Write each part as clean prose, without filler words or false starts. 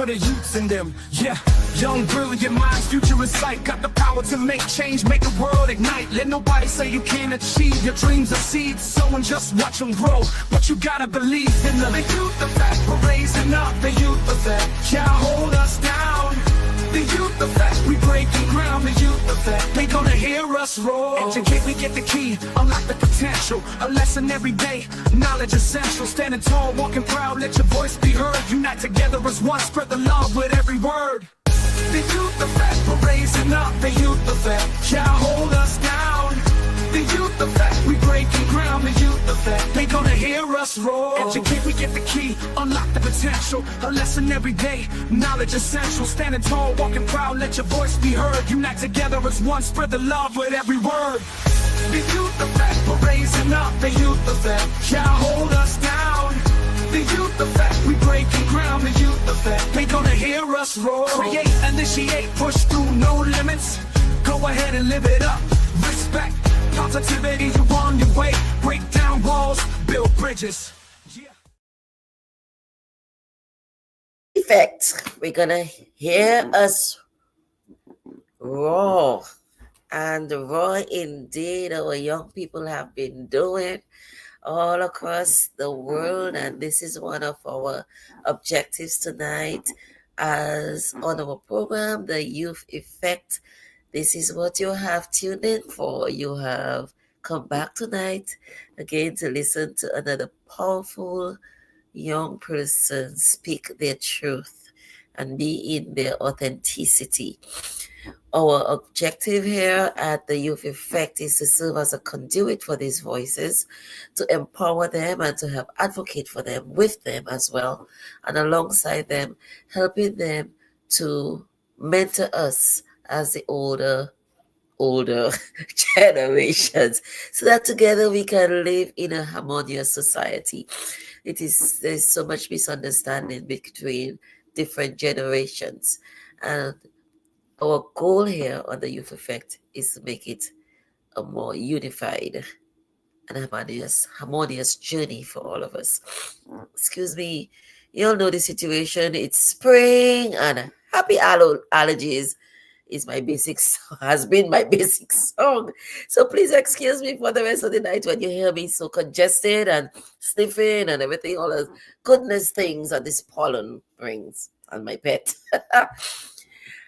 for the youths in them. Yeah, young, brilliant minds, future in sight. Got the power to make change, make the world ignite. Let nobody say you can't achieve. Your dreams are seeds, sow and just watch them grow. But you gotta believe in them. The youth effect, we're raising up. The youth effect can't hold us down. The youth effect, we breaking ground. The youth effect, they gonna hear us roar. Educate, we get the key, unlock the potential. A lesson every day, knowledge essential. Standing tall, walking proud, let your voice be heard. Unite together as one, spread the love with every word. The youth effect, we're raising up. The youth effect can't hold us down. The youth effect, we breaking ground. The youth effect, they gonna hear us roar. Educate, we get the key, unlock the potential. A lesson every day, knowledge essential. Standing tall, walking proud, let your voice be heard. Unite together as one, spread the love with every word. The youth effect, we're raising up. The youth effect can't hold us down. The youth effect, we breaking ground. The youth effect, they gonna hear us roar. Create, initiate, push through, no limits. Go ahead and live it up. Respect, positivity, you on your way. Break down walls, build bridges. Yeah. Effect, we're gonna hear us roar. And roar indeed, our young people have been doing all across the world, and this is one of our objectives tonight as on our program, the Youth Effect. This is what you have tuned in for. You have come back tonight again to listen to another powerful young person speak their truth and be in their authenticity. Our objective here at the Youth Effect is to serve as a conduit for these voices, to empower them and to help advocate for them, with them as well, and alongside them, helping them to mentor us as the older generations, so that together we can live in a harmonious society. There's so much misunderstanding between different generations, and our goal here on the Youth Effect is to make it a more unified and harmonious journey for all of us. Excuse me, you all know the situation. It's spring and happy allergies has been my basic song. So please excuse me for the rest of the night when you hear me so congested and sniffing and everything, all the goodness things that this pollen brings and my pet.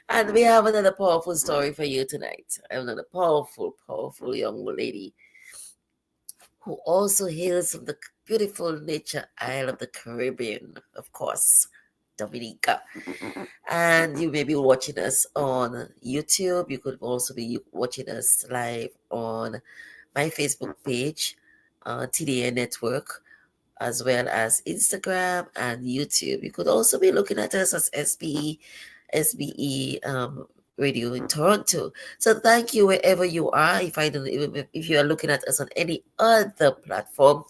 And we have another powerful story for you tonight. I have another powerful young lady who also hails from the beautiful nature isle of the Caribbean, of course, Dominica. And you may be watching us on YouTube. You could also be watching us live on my Facebook page, TDA Network, as well as Instagram and YouTube. You could also be looking at us as SBE Radio in Toronto. So thank you wherever you are. If you are looking at us on any other platform,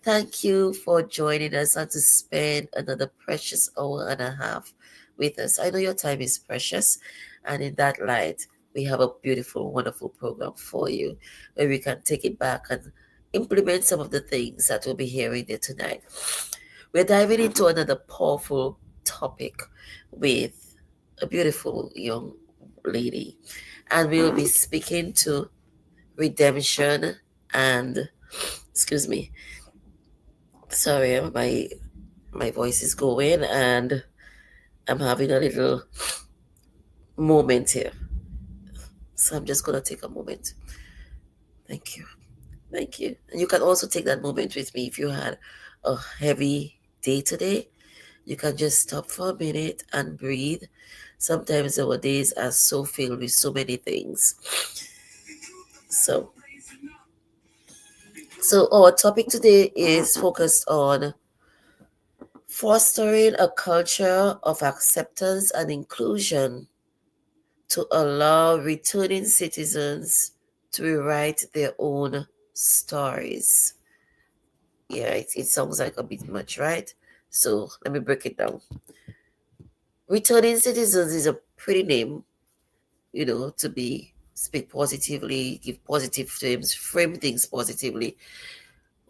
thank you for joining us and to spend another precious hour and a half with us. I know your time is precious, and in that light, we have a beautiful, wonderful program for you where we can take it back and implement some of the things that we'll be hearing there tonight. We're diving into another powerful topic with a beautiful young lady, and we will be speaking to redemption and sorry, my voice is going and I'm having a little moment here, so I'm just gonna take a moment. Thank you. And you can also take that moment with me. If you had a heavy day today, you can just stop for a minute and breathe. Sometimes our days are so filled with so many things. So our topic today is focused on fostering a culture of acceptance and inclusion to allow returning citizens to rewrite their own stories. Yeah, it sounds like a bit much, right? So let me break it down. Returning citizens is a pretty name, to speak positively, give positive terms, frame things positively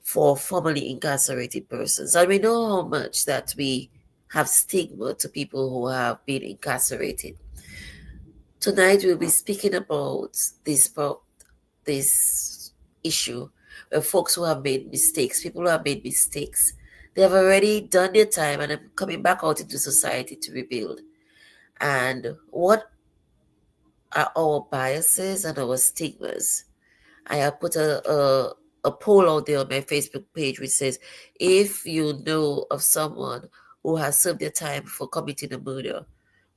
for formerly incarcerated persons. And we know how much that we have stigma to people who have been incarcerated. Tonight we'll be speaking about this issue where folks who have made mistakes, people who have made mistakes, they have already done their time and are coming back out into society to rebuild. And what are our biases and our stigmas? I have put a poll out there on my Facebook page which says, if you know of someone who has served their time for committing a murder,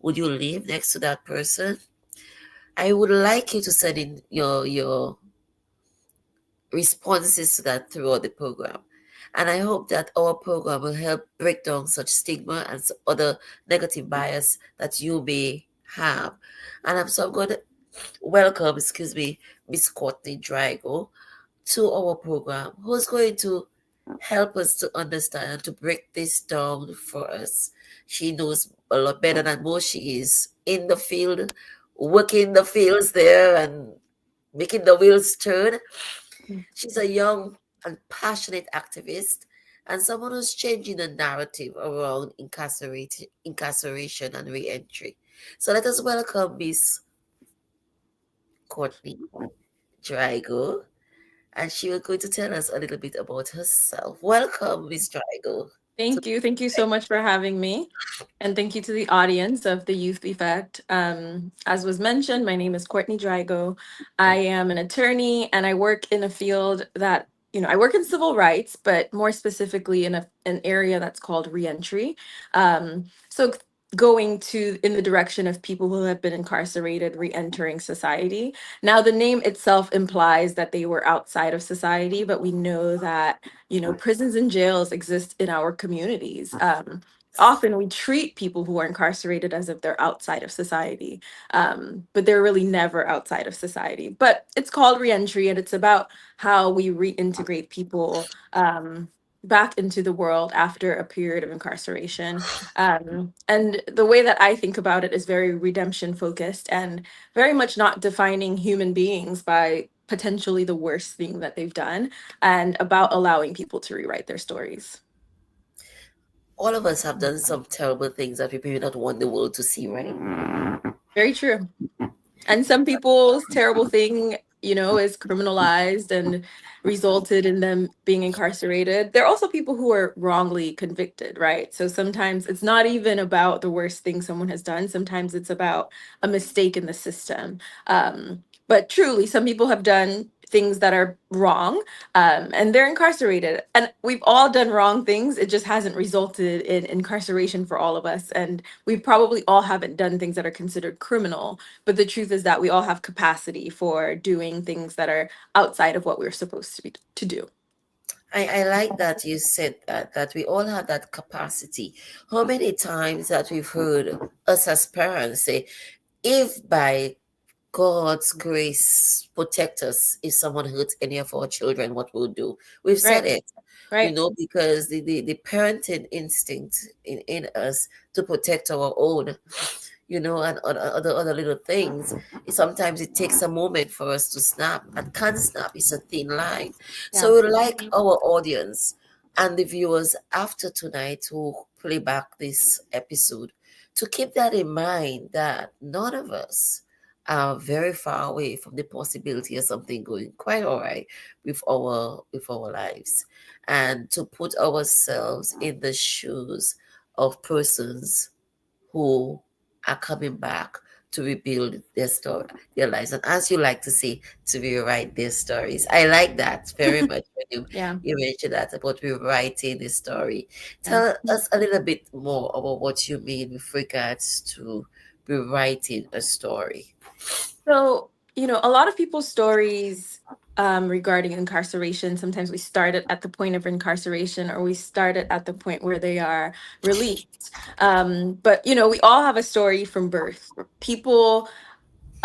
would you live next to that person? I would like you to send in your responses to that throughout the program. And I hope that our program will help break down such stigma and other negative bias that you may have. And I'm going to welcome, excuse me, Miss Courtney Drago to our program, who's going to help us to understand and to break this down for us. She knows a lot better than most. She is in the field, working the fields there and making the wheels turn. She's a young and passionate activist and someone who's changing the narrative around incarceration and reentry. So let us welcome Miss Courtney Drago, and she will going to tell us a little bit about herself. Welcome, Miss Drago. Thank you. Thank you so much for having me. And thank you to the audience of the Youth Effect. As was mentioned, my name is Courtney Drago. I am an attorney and I work in a field that, I work in civil rights, but more specifically in an area that's called reentry. So going to in the direction of people who have been incarcerated re-entering society. Now, the name itself implies that they were outside of society, but we know that prisons and jails exist in our communities. Often we treat people who are incarcerated as if they're outside of society, but they're really never outside of society. But it's called reentry, and it's about how we reintegrate people back into the world after a period of incarceration. And the way that I think about it is very redemption focused and very much not defining human beings by potentially the worst thing that they've done, and about allowing people to rewrite their stories. All of us have done some terrible things that we may not want the world to see, right? Very true. And some people's terrible thing, is criminalized and resulted in them being incarcerated. There are also people who are wrongly convicted, right? So sometimes it's not even about the worst thing someone has done. Sometimes it's about a mistake in the system. But truly, some people have done things that are wrong, and they're incarcerated. And we've all done wrong things. It just hasn't resulted in incarceration for all of us. And we probably all haven't done things that are considered criminal. But the truth is that we all have capacity for doing things that are outside of what we're supposed to do. I like that you said that we all have that capacity. How many times that we've heard us as parents say, if by God's grace protect us, if someone hurts any of our children, what we'll do. We've said Right. it, Right. because the parenting instinct in us to protect our own, and other little things. Sometimes it takes a moment for us to snap, and can't snap. It's a thin line. Yeah. So we like our audience and the viewers after tonight who play back this episode to keep that in mind, that none of us are very far away from the possibility of something going quite all right with our lives, and to put ourselves in the shoes of persons who are coming back to rebuild their story, their lives, and as you like to say, to rewrite their stories. I like that very much when you Yeah. you mentioned that about rewriting the story. Yeah. Tell us a little bit more about what you mean with regards to rewriting a story. So, a lot of people's stories regarding incarceration, sometimes we start it at the point of incarceration or we start it at the point where they are released. But, we all have a story from birth. People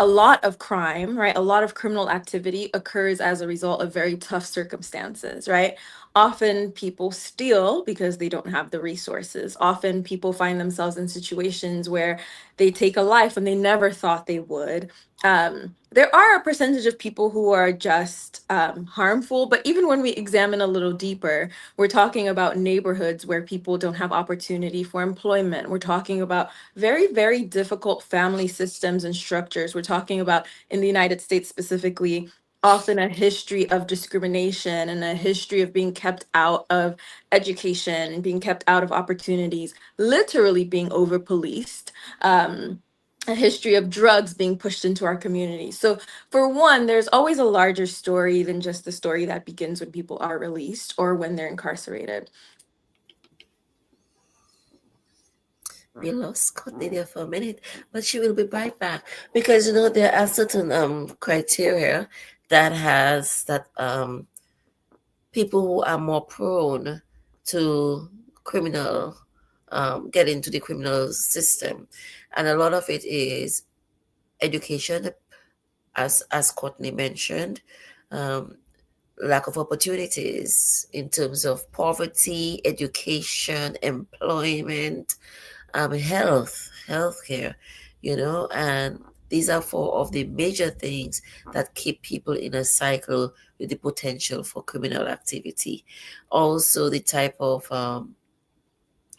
A lot of crime, right? A lot of criminal activity occurs as a result of very tough circumstances, right? Often people steal because they don't have the resources. Often people find themselves in situations where they take a life and they never thought they would. There are a percentage of people who are just harmful, but even when we examine a little deeper, we're talking about neighborhoods where people don't have opportunity for employment. We're talking about very, very difficult family systems and structures. We're talking about, in the United States specifically, often a history of discrimination and a history of being kept out of education and being kept out of opportunities, literally being over policed. A history of drugs being pushed into our community. So, for one, there's always a larger story than just the story that begins when people are released or when they're incarcerated. We lost Courtney there for a minute, but she will be right back because there are certain criteria that people who are more prone to criminal get into the criminal system, and a lot of it is education, as Courtney mentioned, um, lack of opportunities in terms of poverty, education, employment, healthcare, and these are four of the major things that keep people in a cycle with the potential for criminal activity. Also, the type of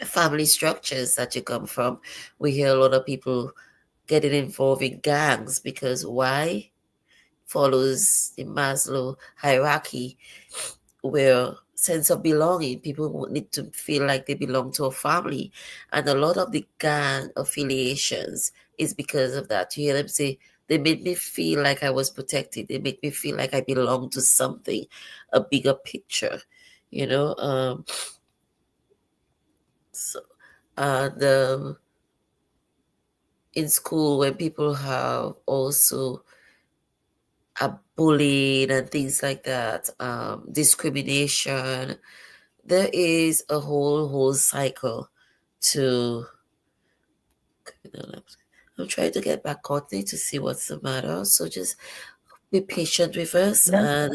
family structures that you come from. We hear a lot of people getting involved in gangs because why? Follows the Maslow hierarchy where sense of belonging, people need to feel like they belong to a family, and a lot of the gang affiliations is because of that. You hear them say, they made me feel like I was protected, they make me feel like I belong to something, a bigger picture, you know so the in school when people have also bullied and things like that, discrimination, there is a whole cycle to. I'm trying to get back Courtney to see what's the matter. So just be patient with us. And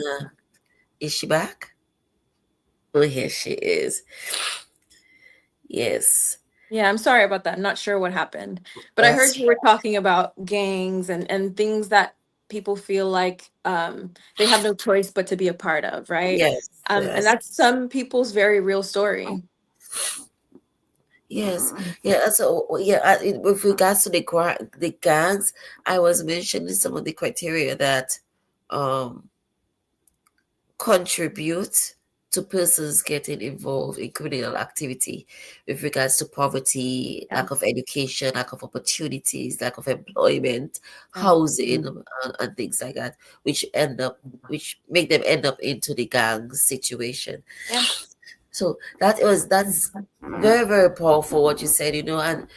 is she back? Oh, here she is. Yes. Yeah, I'm sorry about that. I'm not sure what happened. But I heard That's you were talking about gangs and things that people feel like they have no choice but to be a part of, right? yes, And yes, that's some people's very real story. yes, yeah. So yeah, with regards to the gangs, I was mentioning some of the criteria that um contribute to persons getting involved in criminal activity with regards to poverty, Yeah, lack of education, lack of opportunities, lack of employment, yeah, housing, and things like that, which make them end up into the gang situation. yeah. So that's very, very powerful what you said, and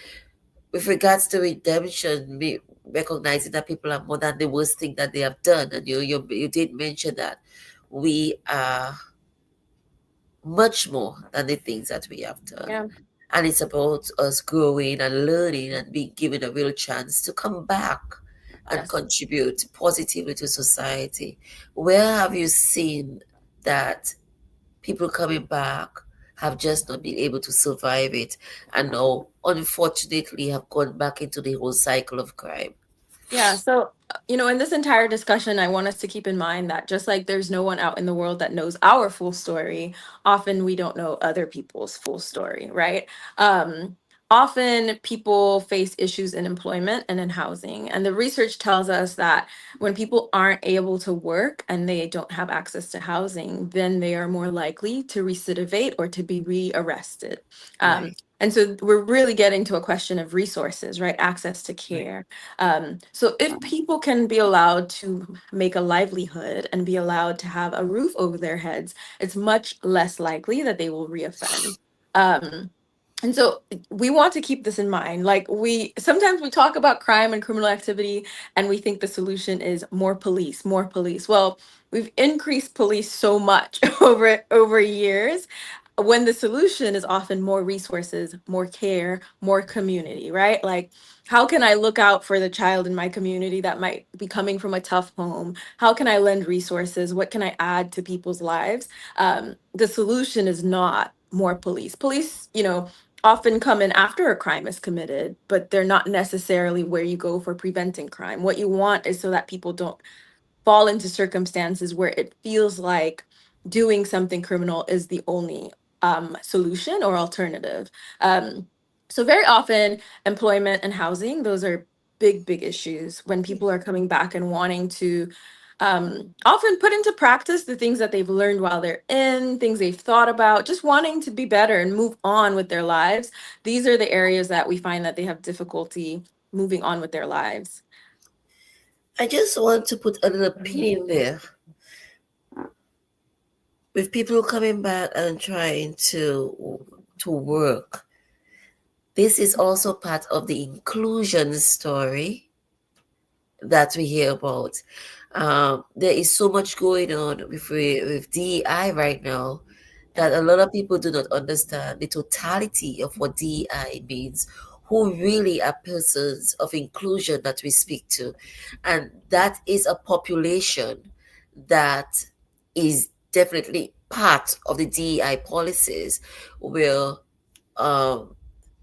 with regards to redemption, recognizing that people are more than the worst thing that they have done, and you did mention that we are much more than the things that we have done. Yeah. And it's about us growing and learning and being given a real chance to come back and Yes. contribute positively to society. Where have you seen that people coming back have just not been able to survive it and now, unfortunately, have gone back into the whole cycle of crime? Yeah. So, in this entire discussion, I want us to keep in mind that just like there's no one out in the world that knows our full story, often we don't know other people's full story, right? Um, Often people face issues in employment and in housing. And the research tells us that when people aren't able to work and they don't have access to housing, then they are more likely to recidivate or to be rearrested. Right. And so we're really getting to a question of resources, right? Access to care. So if people can be allowed to make a livelihood and be allowed to have a roof over their heads, it's much less likely that they will reoffend. Um, and so we want to keep this in mind. Like we sometimes we talk about crime and criminal activity and we think the solution is more police, more police. Well, we've increased police so much over years when the solution is often more resources, more care, more community, right? Like how can I look out for the child in my community that might be coming from a tough home? How can I lend resources? What can I add to people's lives? The solution is not more police. Police, often come in after a crime is committed, but they're not necessarily where you go for preventing crime. What you want is so that people don't fall into circumstances where it feels like doing something criminal is the only solution or alternative. Um, so very often, employment and housing, those are big issues when people are coming back and wanting to often put into practice the things that they've learned while they're in, things they've thought about, just wanting to be better and move on with their lives. These are the areas that we find that they have difficulty moving on with their lives. I just want to put a little pin in there with people coming back and trying to work. This is also part of the inclusion story that we hear about. There is so much going on with DEI right now that a lot of people do not understand the totality of what DEI means, who really are persons of inclusion that we speak to. And that is a population that is definitely part of the DEI policies where um,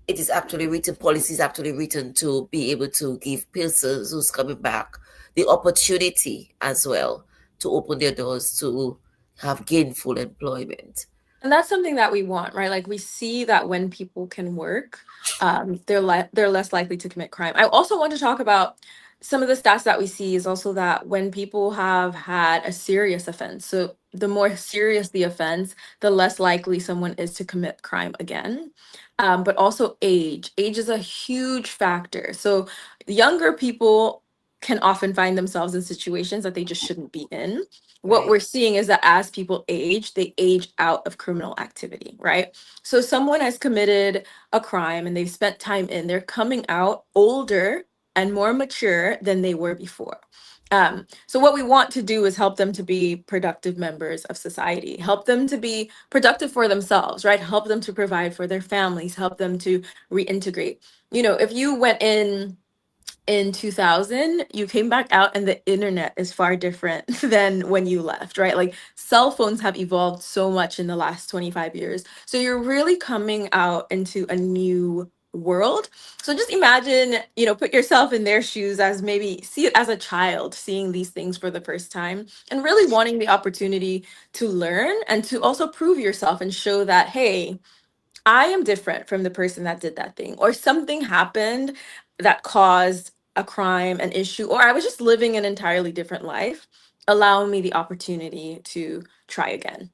it is actually written, policies actually written to be able to give persons who's coming back the opportunity as well to open their doors to have gainful employment. And that's something that we want, right? Like we see that when people can work, they're less likely to commit crime. I also want to talk about some of the stats that we see is also that when people have had a serious offense, so the more serious the offense, the less likely someone is to commit crime again. But also age. Age is a huge factor. So younger people can often find themselves in situations that they just shouldn't be in. What Right. we're seeing is that as people age, they age out of criminal activity, right? So someone has committed a crime and they've spent time in, they're coming out older and more mature than they were before. So what we want to do is help them to be productive members of society, help them to be productive for themselves, right? Help them to provide for their families, help them to reintegrate. You know, if you went in 2000, you came back out and the internet is far different than when you left, right? Like cell phones have evolved so much in the last 25 years. So you're really coming out into a new world. So just imagine, you know, put yourself in their shoes as maybe see it as a child seeing these things for the first time and really wanting the opportunity to learn and to also prove yourself and show that, hey, I am different from the person that did that thing, or something happened that caused a crime, an issue, or I was just living an entirely different life, allowing me the opportunity to try again.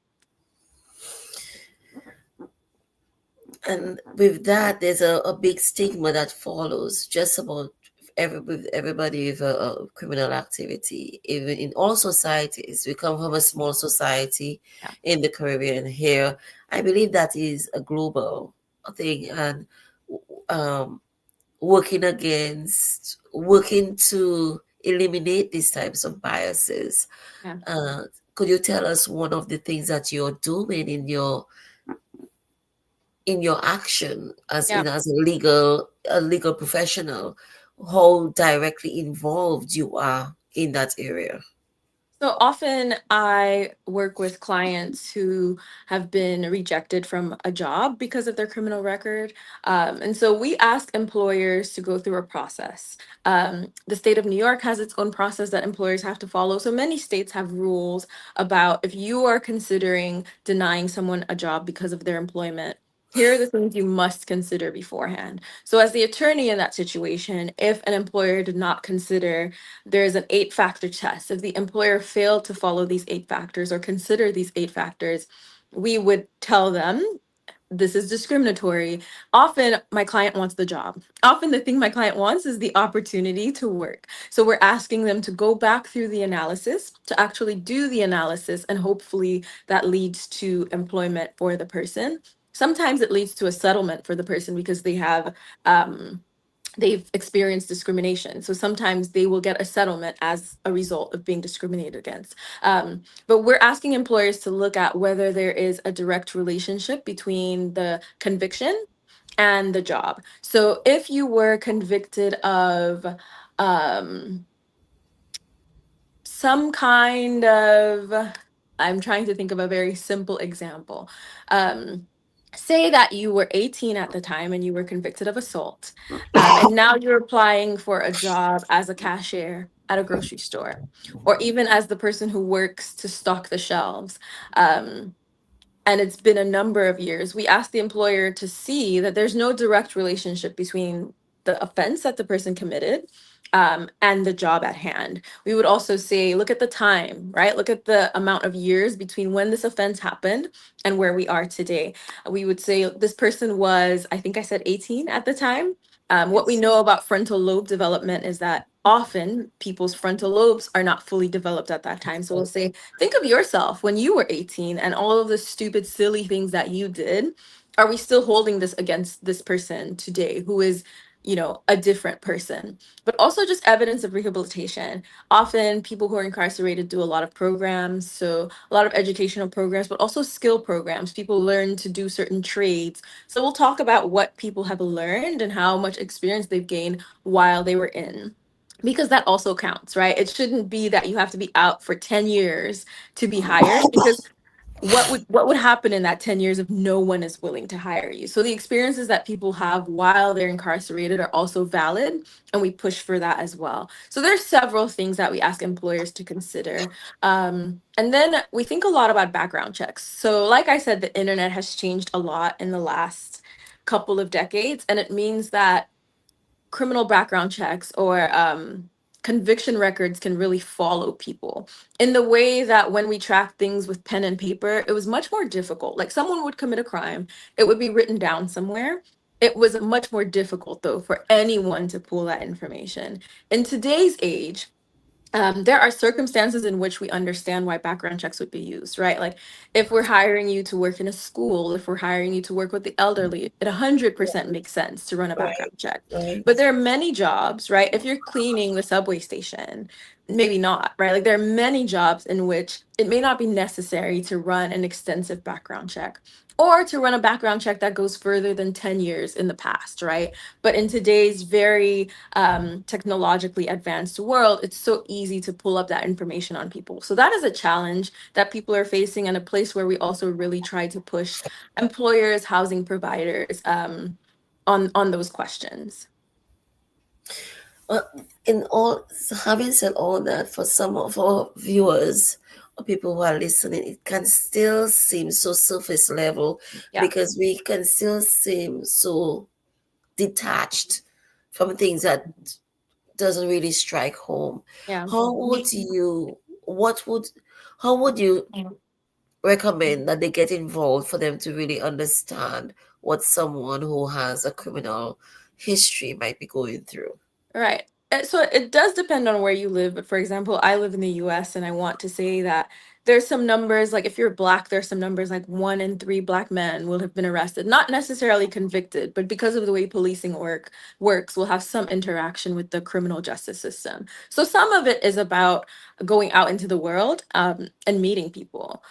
And with that, there's a big stigma that follows just about with everybody with a criminal activity. Even in all societies, we come from a small society Yeah. in the Caribbean here. I believe that is a global thing, and um, working to eliminate these types of biases. Yeah. Uh, could you tell us one of the things that you're doing in your action as Yeah. as a legal professional, how directly involved you are in that area? So often I work with clients who have been rejected from a job because of their criminal record. And so we ask employers to go through a process. The state of New York has its own process that employers have to follow. So many states have rules about if you are considering denying someone a job because of their employment. Here are the things you must consider beforehand. So, as the attorney in that situation, if an employer did not consider, there's an 8 factor test. If the employer failed to follow these 8 factors or consider these 8 factors, we would tell them this is discriminatory. Often my client wants the job. Often the thing my client wants is the opportunity to work. So we're asking them to go back through the analysis, to actually do the analysis, and hopefully that leads to employment for the person. Sometimes it leads to a settlement for the person because um, they've experienced discrimination. So sometimes they will get a settlement as a result of being discriminated against. But we're asking employers to look at whether there is a direct relationship between the conviction and the job. So if you were convicted of um, some kind of, I'm trying to think of a very simple example. Um, say that you were 18 at the time and you were convicted of assault, and now you're applying for a job as a cashier at a grocery store, or even as the person who works to stock the shelves. Um, and it's been a number of years, we ask the employer to see that there's no direct relationship between the offense that the person committed, and the job at hand. We would also say, look at the time, right? Look at the amount of years between when this offense happened and where we are today. We would say this person was, I think I said 18 at the time. What we Yes. know about frontal lobe development is that often people's frontal lobes are not fully developed at that time. So we'll say, think of yourself when you were 18 and all of the stupid, silly things that you did. Are we still holding this against this person today who is, a different person? But also just evidence of rehabilitation. Often people who are incarcerated do a lot of programs, so a lot of educational programs, but also skill programs. People learn to do certain trades. So we'll talk about what people have learned and how much experience they've gained while they were in. Because that also counts, right? It shouldn't be that you have to be out for 10 years to be hired, because what would happen in that 10 years if no one is willing to hire you? So the experiences that people have while they're incarcerated are also valid, and we push for that as well. So there's several things that we ask employers to consider. And then we think a lot about background checks. So like I said, the internet has changed a lot in the last couple of decades, and it means that criminal background checks or conviction records can really follow people in the way that when we track things with pen and paper, it was much more difficult. Like someone would commit a crime, it would be written down somewhere. It was much more difficult, though, for anyone to pull that information. In today's age, there are circumstances in which we understand why background checks would be used, right? Like if we're hiring you to work in a school, if we're hiring you to work with the elderly, it 100% makes sense to run a Right. background check. Right. But there are many jobs, right? If you're cleaning the subway station, maybe not, right? Like there are many jobs in which it may not be necessary to run an extensive background check, or to run a background check that goes further than 10 years in the past, right? But in today's very technologically advanced world, it's so easy to pull up that information on people. So that is a challenge that people are facing, and a place where we also really try to push employers, housing providers, on those questions. Well, in all, having said all that, for some of our viewers or people who are listening, it can still seem so surface level Yeah, because we can still seem so detached from things that doesn't really strike home. yeah. How would you, what would, how would you recommend that they get involved for them to really understand what someone who has a criminal history might be going through? Right. So it does depend on where you live. But for example, I live in the US, and I want to say that there's some numbers, like if you're Black, there's some numbers like 1 in 3 Black men will have been arrested, not necessarily convicted, but because of the way policing works, will have some interaction with the criminal justice system. So some of it is about going out into the world, and meeting people.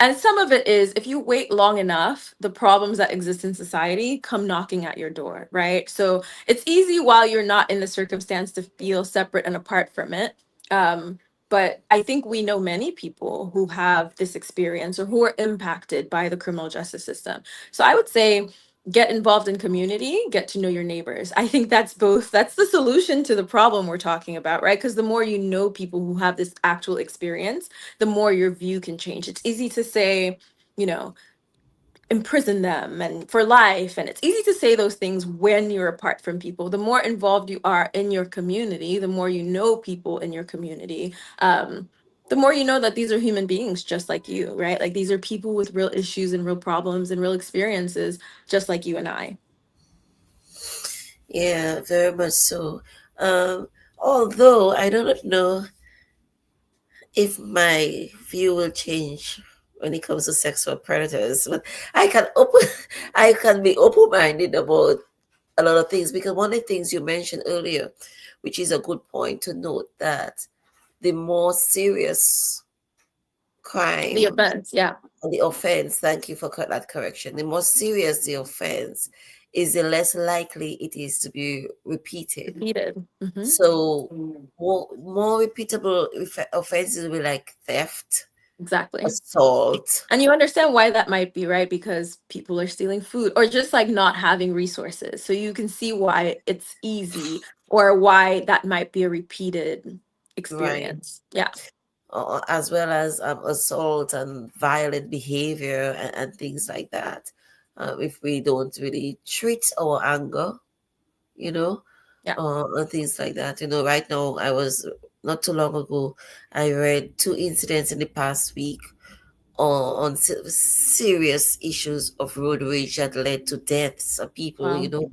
And some of it is, if you wait long enough, the problems that exist in society come knocking at your door, right? So it's easy while you're not in the circumstance to feel separate and apart from it. But I think we know many people who have this experience or who are impacted by the criminal justice system. So I would say, get involved in community, get to know your neighbors. I think that's the solution to the problem we're talking about, right? Because the more you know people who have this actual experience, the more your view can change. It's easy to say, you know, imprison them and for life. And it's easy to say those things when you're apart from people. The more involved you are in your community, the more you know people in your community, the more you know that these are human beings just like you, right? Like these are people with real issues and real problems and real experiences, just like you and I. Yeah, very much so. Although I don't know if my view will change when it comes to sexual predators, but I can open, I can be open-minded about a lot of things because one of the things you mentioned earlier, which is a good point to note, that the more serious The crime offense, yeah. or the offense, thank you for that correction, the more serious the offense is, the less likely it is to be repeated. Repeated. So more repeatable offenses will be like theft, Exactly. assault. And you understand why that might be, right? Because people are stealing food or just like not having resources. So you can see why it's easy or why that might be a repeated Right. experience. Yeah. As well as assault and violent behavior and things like that. If we don't really treat our anger, you know, Yeah. and things like that. Right now, not too long ago, I read two incidents in the past week on serious issues of road rage that led to deaths of people, Wow.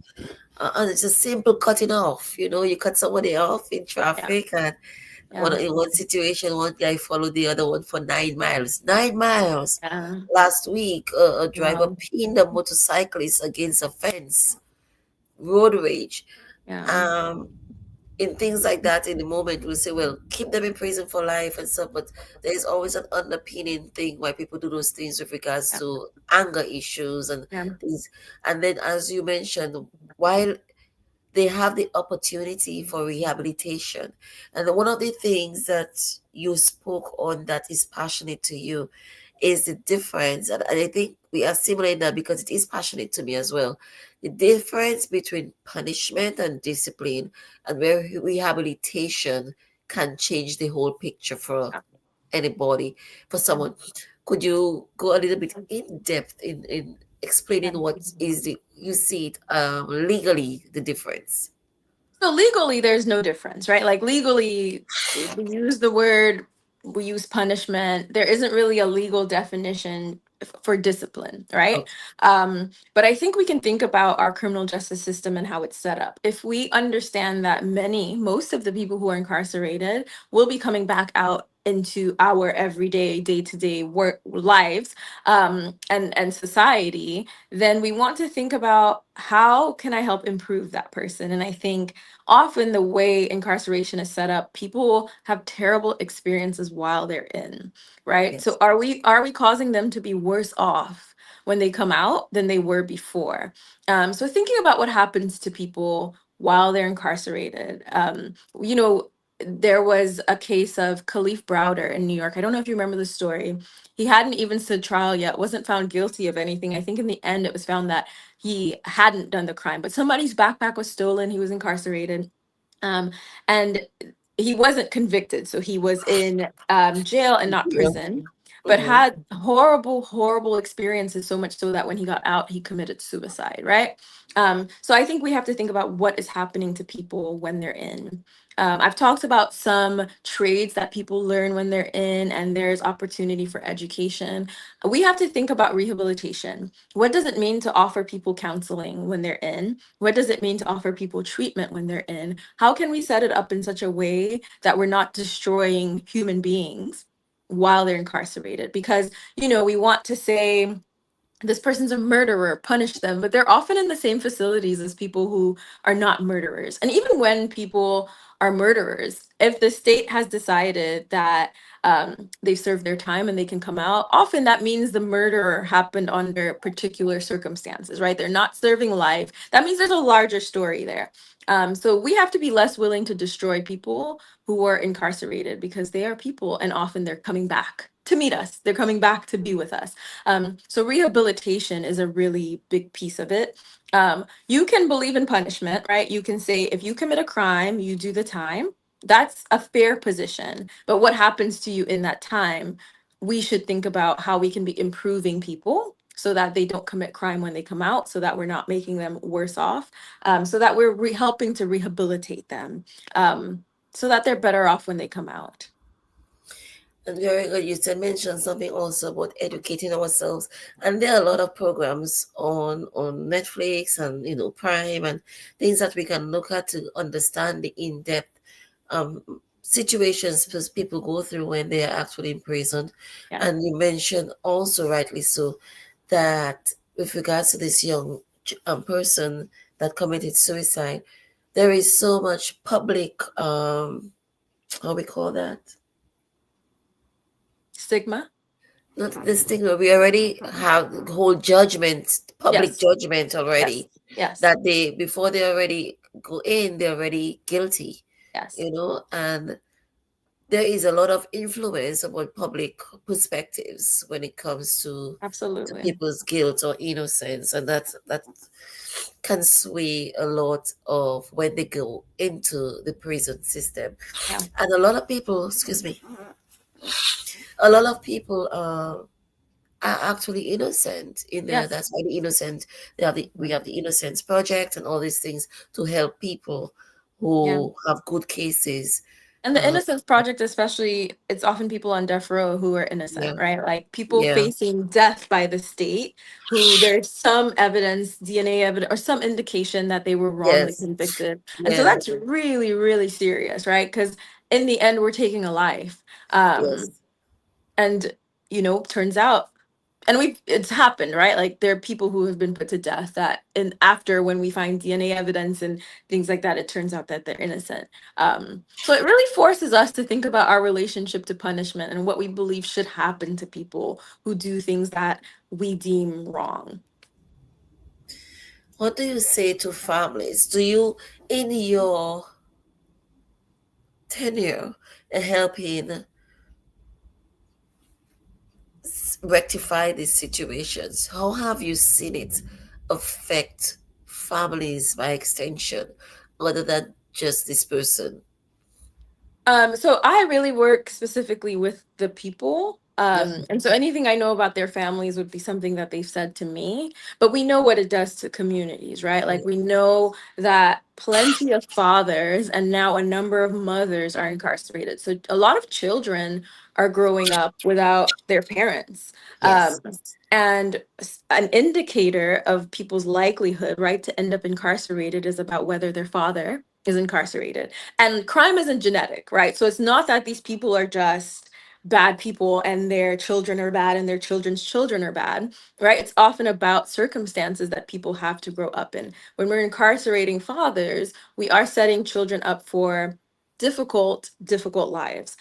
and it's a simple cutting off. You cut somebody off in Yeah. traffic, and Yeah. in one situation, one guy followed the other one for 9 miles. 9 miles. Yeah. Last week, a driver Wow. pinned a motorcyclist against a fence. Road rage. Yeah. Um, in things like that, in the moment, we say, well, keep them in prison for life and stuff. But there's always an underpinning thing why people do those things with regards Yeah. to anger issues and Yeah. things. And then, as you mentioned, while they have the opportunity for rehabilitation. And one of the things that you spoke on that is passionate to you is the difference. And I think we are similar in that because it is passionate to me as well. The difference between punishment and discipline, and where rehabilitation can change the whole picture for anybody, for Yeah. someone. Could you go a little bit in depth in Yeah. explaining what is the you see it legally the difference? So legally, there's no difference, right? Like legally, we use the word, we use punishment. There isn't really a legal definition for discipline, right? Okay. But I think we can think about our criminal justice system and how it's set up. If we understand that most of the people who are incarcerated will be coming back out into our everyday, day-to-day work lives, and society, then we want to think about how can I help improve that person. And I think often the way incarceration is set up, people have terrible experiences while they're in, right? So Yes. are we causing them to be worse off when they come out than they were before? So thinking about what happens to people while they're incarcerated, there was a case of Khalif Browder in New York. I don't know if you remember the story. He hadn't even stood trial yet, wasn't found guilty of anything. I think in the end it was found that he hadn't done the crime, but somebody's backpack was stolen. He was incarcerated. Um, and he wasn't convicted. So he was in jail and not Yeah. prison, but Hmm. had horrible, horrible experiences, so much so that when he got out, he committed suicide, right? So I think we have to think about what is happening to people when they're in. I've talked about some trades that people learn when they're in, and there's opportunity for education. We have to think about rehabilitation. What does it mean to offer people counseling when they're in? What does it mean to offer people treatment when they're in? How can we set it up in such a way that we're not destroying human beings while they're incarcerated? Because, we want to say, this person's a murderer, punish them, but they're often in the same facilities as people who are not murderers. And even when people are murderers, if the state has decided that they've served their time and they can come out, often that means the murderer happened under particular circumstances, right? They're not serving life. That means there's a larger story there. So we have to be less willing to destroy people who are incarcerated because they are people and often they're coming back to meet us. They're coming back to be with us. So rehabilitation is a really big piece of it. You can believe in punishment, right? You can say if you commit a crime, you do the time. That's a fair position. But what happens to you in that time? We should think about how we can be improving people so that they don't commit crime when they come out, so that we're not making them worse off, so that we're helping to rehabilitate them, so that they're better off when they come out. And very good. You said mention something also about educating ourselves, and there are a lot of programs on Netflix and Prime and things that we can look at to understand the in-depth situations people go through when they are actually imprisoned. Yeah. And you mentioned also, rightly so, that with regards to this young person that committed suicide, there is so much public how we call that, Stigma. not this thing where we already have the whole judgment, public Yes. judgment Yes. already, Yes. that they before they already go in, they're already guilty, Yes. and there is a lot of influence about public perspectives when it comes to Absolutely. people's guilt or innocence, and that can sway a lot of when they go into the prison system. Yeah. And a lot of people, excuse me, a lot of people are actually innocent in there. Yes. That's why the innocent, we have the Innocence Project and all these things to help people Yeah. who have good cases. And the Uh, Innocence Project, especially, it's often people on death row who are innocent, yeah, right? Like people yeah, facing death by the state who there's some evidence, DNA evidence, or some indication that they were wrongly yes, convicted. And so yeah, that's really, really serious, right? Because in the end, we're taking a life. Um, yes. and, turns out, and it's happened, right? Like there are people who have been put to death that, and after when we find DNA evidence and things like that, it turns out that they're innocent. So it really forces us to think about our relationship to punishment and what we believe should happen to people who do things that we deem wrong. What do you say to families? Do you, in your tenure, helping rectify these situations, how have you seen it affect families by extension, other than just this person? So I really work specifically with the people. Yeah. And so anything I know about their families would be something that they've said to me. But we know what it does to communities, right? Like we know that plenty of fathers and now a number of mothers are incarcerated. So a lot of children are growing up without their parents. Um, Yes. and an indicator of people's likelihood, right, to end up incarcerated is about whether their father is incarcerated. And crime isn't genetic, right? So it's not that these people are just bad people and their children are bad and their children's children are bad, right? It's often about circumstances that people have to grow up in. When we're incarcerating fathers, we are setting children up for difficult lives,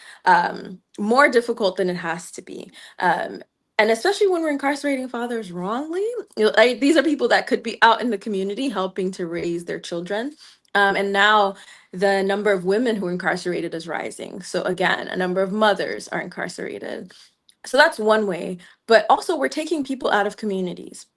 more difficult than it has to be. And especially when we're incarcerating fathers wrongly, like, these are people that could be out in the community helping to raise their children. And now the number of women who are incarcerated is rising. So again, a number of mothers are incarcerated. So that's one way. But also, we're taking people out of communities.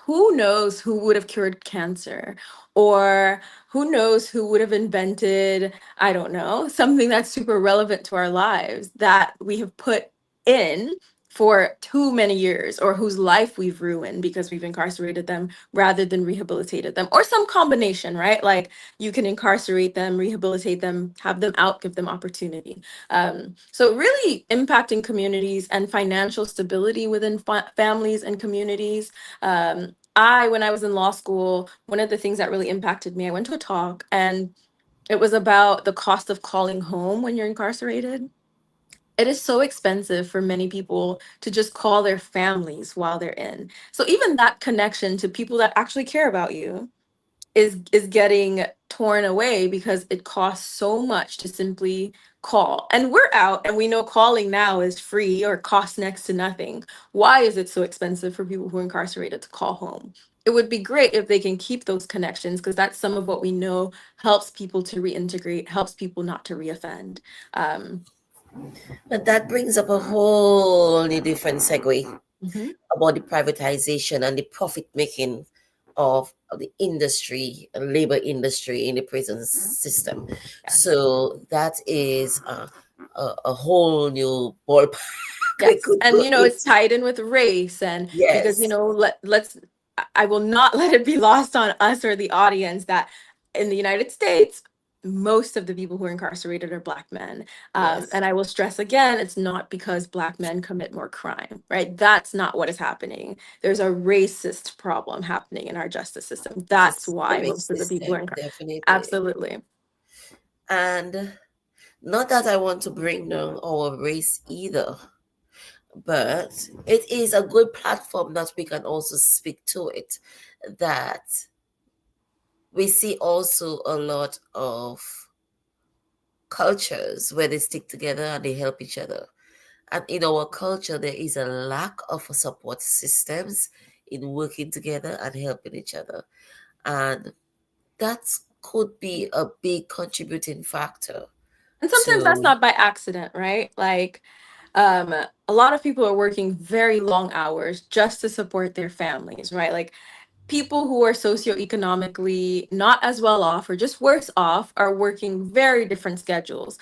Who knows who would have cured cancer, or who knows who would have invented, I don't know, something that's super relevant to our lives that we have put in for too many years, or whose life we've ruined because we've incarcerated them rather than rehabilitated them, or some combination, right? Like you can incarcerate them, rehabilitate them, have them out, give them opportunity. So really impacting communities and financial stability within families and communities. When I was in law school, one of the things that really impacted me, I went to a talk and it was about the cost of calling home when you're incarcerated. It is so expensive for many people to just call their families while they're in. So even that connection to people that actually care about you is getting torn away because it costs so much to simply call. And we're out and we know calling now is free or costs next to nothing. Why is it so expensive for people who are incarcerated to call home? It would be great if they can keep those connections, because that's some of what we know helps people to reintegrate, helps people not to reoffend. Um, But that brings up a whole new different segue mhm. about the privatization and the profit making of the industry, labor industry in the prison system. Yes. So that is a whole new ballpark we Yes. could And go it's into. tied in with race, and because Yes, let's I will not let it be lost on us or the audience that in the United States most of the people who are incarcerated are Black men. yes, And I will stress again, it's not because Black men commit more crime, right? That's not what is happening. There's a racist problem happening in our justice system. That's why systemic most of the people are system, definitely. absolutely. And not that I want to bring down our race either, but it is a good platform that we can also speak to it. That we see also a lot of cultures where they stick together and they help each other. And in our culture, there is a lack of support systems in working together and helping each other. And that could be a big contributing factor And sometimes that's to not by accident, right? Like, um, a lot of people are working very long hours just to support their families, right? Like, people who are socioeconomically not as well off or just worse off are working very different schedules.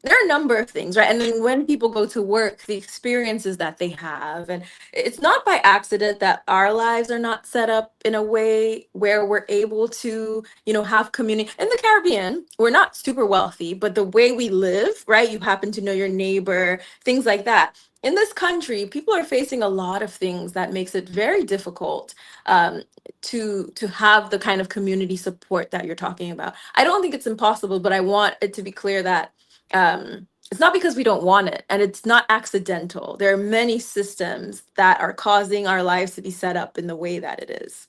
There are a number of things, right? And then when people go to work, the experiences that they have, and it's not by accident that our lives are not set up in a way where we're able to, have community. In the Caribbean, we're not super wealthy, but the way we live, right? You happen to know your neighbor, things like that. In this country, people are facing a lot of things that makes it very difficult um, to have the kind of community support that you're talking about. I don't think it's impossible, but I want it to be clear that it's not because we don't want it, and it's not accidental. There are many systems that are causing our lives to be set up in the way that it is.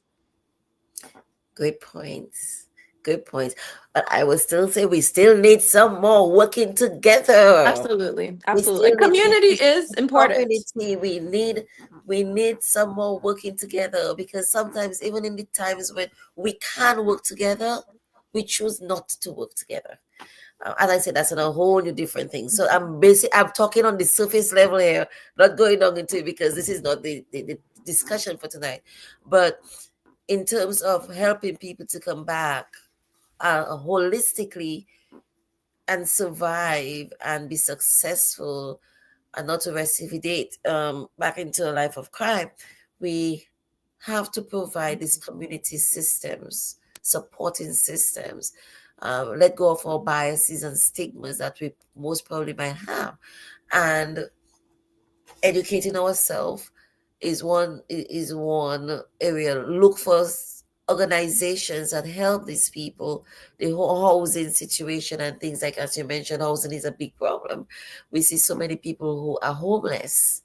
Good points. Good points. But I will still say we still need some more working together. Absolutely, We absolutely. still And need community this is important. community. We need some more working together, because sometimes even in the times when we can work together, we choose not to work together. As I said, that's a whole new different thing. So I'm talking on the surface level here, not going on into it, because this is not the discussion for tonight. But in terms of helping people to come back holistically and survive and be successful and not to recidive back into a life of crime, we have to provide these community systems, supporting systems, let go of our biases and stigmas that we most probably might have, and educating ourselves is one area. Look for organizations that help these people, the whole housing situation and things like, as you mentioned, housing is a big problem. We see so many people who are homeless,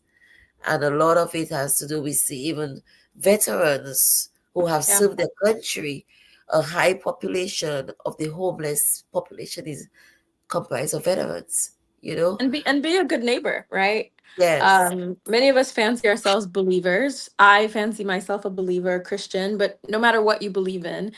and a lot of it has to do with even veterans who have Yeah. served their country. A high population of the homeless population is comprised of veterans, you know. And be a good neighbor, right? Yes, Many of us fancy ourselves believers. I fancy myself a believer, a Christian, but no matter what you believe in,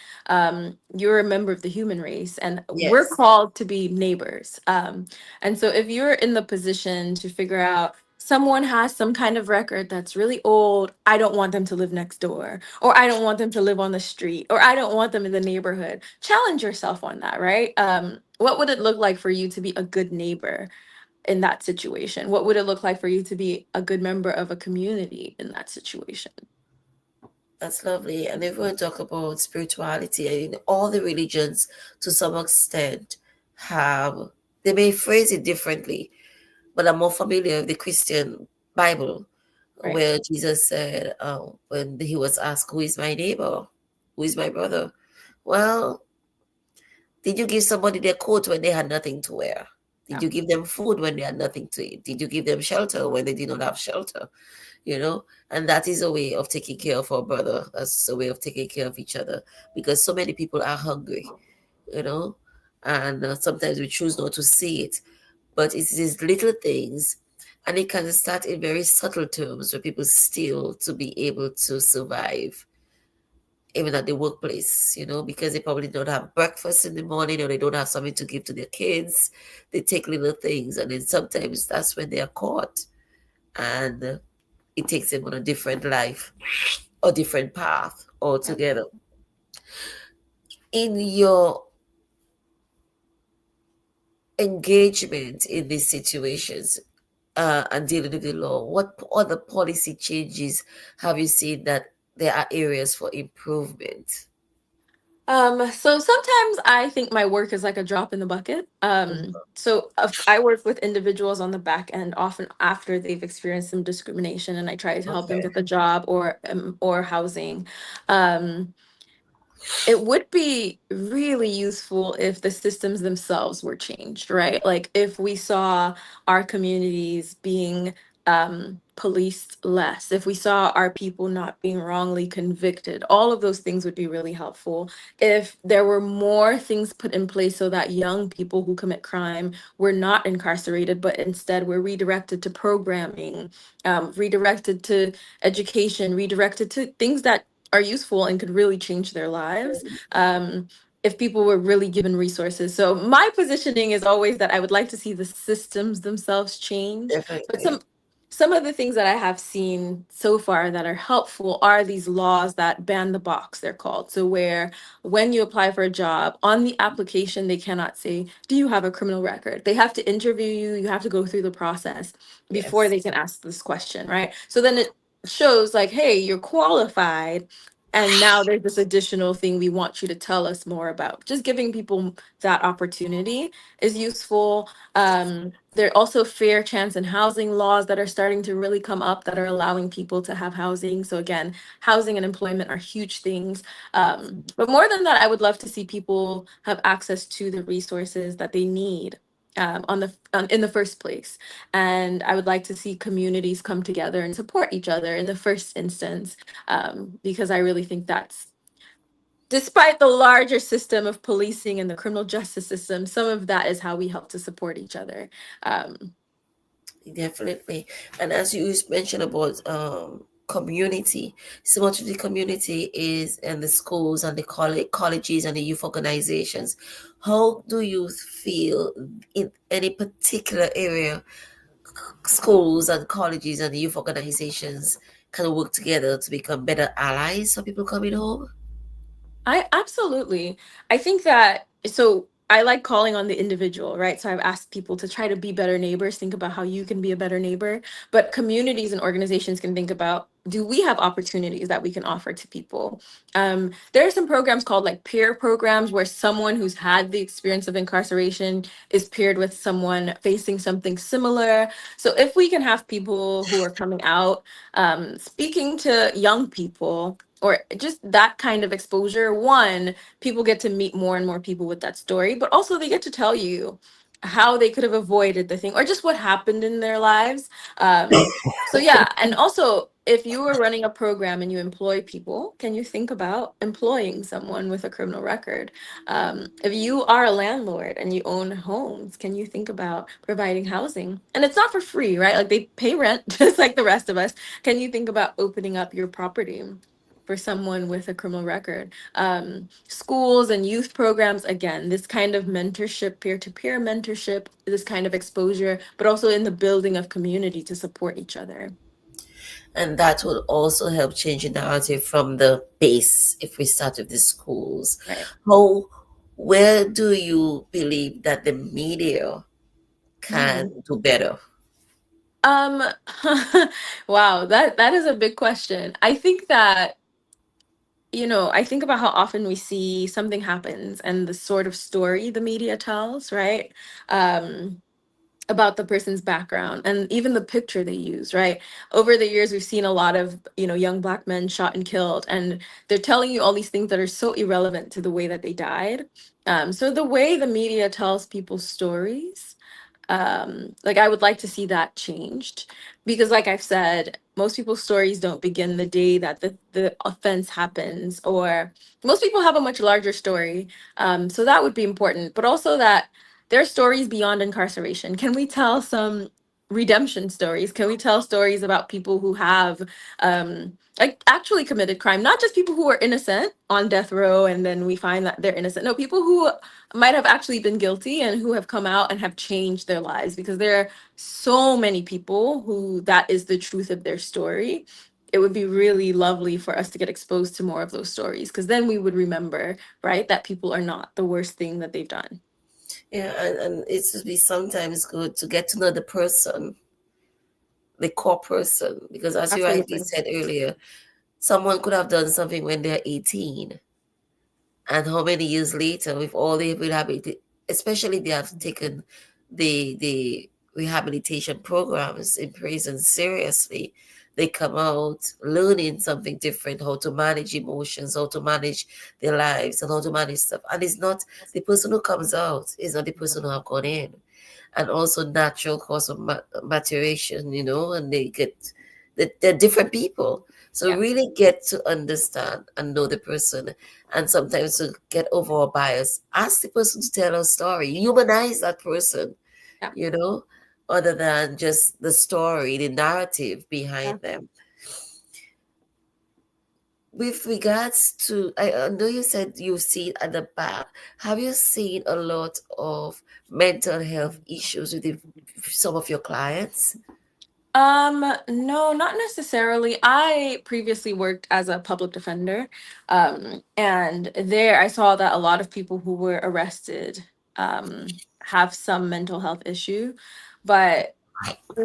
you're a member of the human race, and we're yes. called to be neighbors. And so if you're in the position to figure out someone has some kind of record that's really old, I don't want them to live next door, or I don't want them to live on the street, or I don't want them in the neighborhood. Challenge yourself on that, right? What would it look like for you to be a good neighbor in that situation? What would it look like for you to be a good member of a community in that situation? That's lovely. And if we talk about spirituality, I mean, all the religions to some extent have, they may phrase it differently, but I'm more familiar with the Christian Bible, Right. where Jesus said, when he was asked, "Who is my neighbor? Who is my brother?" Well, did you give somebody their coat when they had nothing to wear? Did Yeah. you give them food when they had nothing to eat? Did you give them shelter when they did not have shelter? And that is a way of taking care of our brother. That's a way of taking care of each other, because so many people are hungry, you know, and sometimes we choose not to see it. But it's these little things, and it can start in very subtle terms where people steal to be able to survive, even at the workplace, because they probably don't have breakfast in the morning, or they don't have something to give to their kids. They take little things, and then sometimes that's when they are caught, and it takes them on a different life or different path Yeah. altogether. In your engagement in these situations, and dealing with the law, what other policy changes have you seen that there are areas for improvement? So sometimes I think my work is like a drop in the bucket. I work with individuals on the back end, often after they've experienced some discrimination, and I try to help them Okay. get the job or housing. Um, it would be really useful if the systems themselves were changed, right? Like if we saw our communities being policed less, if we saw our people not being wrongly convicted, all of those things would be really helpful. If there were more things put in place so that young people who commit crime were not incarcerated, but instead were redirected to programming, redirected to education, redirected to things that are useful and could really change their lives. Um, if people were really given resources. So my positioning is always that I would like to see the systems themselves change. But Definitely. some of the things that I have seen so far that are helpful are these laws that ban the box, they're called. So where when you apply for a job, on the application they cannot say, "Do you have a criminal record?" They have to interview you, you have to go through the process before Yes. they can ask this question, right? So then it shows like, hey, you're qualified, and now there's this additional thing we want you to tell us more about. Just giving people that opportunity is useful. There are also fair chance and housing laws that are starting to really come up that are allowing people to have housing. So again, housing and employment are huge things. But more than that, I would love to see people have access to the resources that they need in the first place. And I would like to see communities come together and support each other in the first instance, because I really think that's, despite the larger system of policing and the criminal justice system, some of that is how we help to support each other. Um, Definitely. And as you mentioned about community, so much of the community is in the schools and the colleges and the youth organizations. How do you feel in any particular area, schools and colleges and the youth organizations can work together to become better allies for people coming home? I absolutely. I think that, so I like calling on the individual, right? So I've asked people to try to be better neighbors, think about how you can be a better neighbor. But communities and organizations can think about, do we have opportunities that we can offer to people? There are some programs called like peer programs where someone who's had the experience of incarceration is paired with someone facing something similar. So if we can have people who are coming out, speaking to young people, or just that kind of exposure, one, people get to meet more and more people with that story, but also they get to tell you how they could have avoided the thing or just what happened in their lives. So yeah, and also if you were running a program and you employ people, can you think about employing someone with a criminal record? If you are a landlord and you own homes, can you think about providing housing? And it's not for free, right? Like they pay rent just like the rest of us. Can you think about opening up your property for someone with a criminal record? Schools and youth programs, again, this kind of mentorship, peer-to-peer mentorship, this kind of exposure, but also in the building of community to support each other. And that will also help change the narrative from the base if we start with the schools. Right. How, where do you believe that the media can Mm. do better? Um, wow, that is a big question. I think that, I think about how often we see something happens and the sort of story the media tells, right? Um, about the person's background and even the picture they use, right? Over the years, we've seen a lot of, young Black men shot and killed, and they're telling you all these things that are so irrelevant to the way that they died. So the way the media tells people's stories, like I would like to see that changed, because like I've said, most people's stories don't begin the day that the offense happens, or most people have a much larger story. So that would be important, but also that there are stories beyond incarceration. Can we tell some redemption stories? Can we tell stories about people who have like actually committed crime, not just people who are innocent on death row and then we find that they're innocent? No, people who might have actually been guilty and who have come out and have changed their lives, because there are so many people who that is the truth of their story. It would be really lovely for us to get exposed to more of those stories, because then we would remember, right, that people are not the worst thing that they've done. Yeah, and it's to be sometimes good to get to know the person, the core person, because as you rightly Absolutely. said earlier, someone could have done something when they're 18, and how many years later, with all the rehabilitation, especially they have taken the rehabilitation programs in prison seriously, they come out learning something different, how to manage emotions, how to manage their lives, and how to manage stuff. And it's not the person who comes out is not the person who have gone in. And also natural course of maturation, and they get they're different people. So Yeah. really get to understand and know the person, and sometimes to get over our bias, ask the person to tell a story, humanize that person, Yeah. you know, other than just the story, the narrative Yeah. behind them. with regards to, I know you said you've seen at the back. Have you seen a lot of mental health issues with some of your clients? No, not necessarily. I previously worked as a public defender. And there I saw that a lot of people who were arrested have some mental health issue. But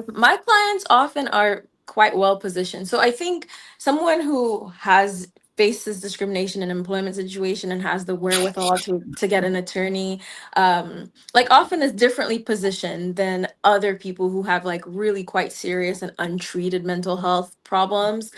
my clients often are quite well positioned. So I think someone who has faces discrimination in employment situation and has the wherewithal to get an attorney, like often is differently positioned than other people who have like really quite serious and untreated mental health problems,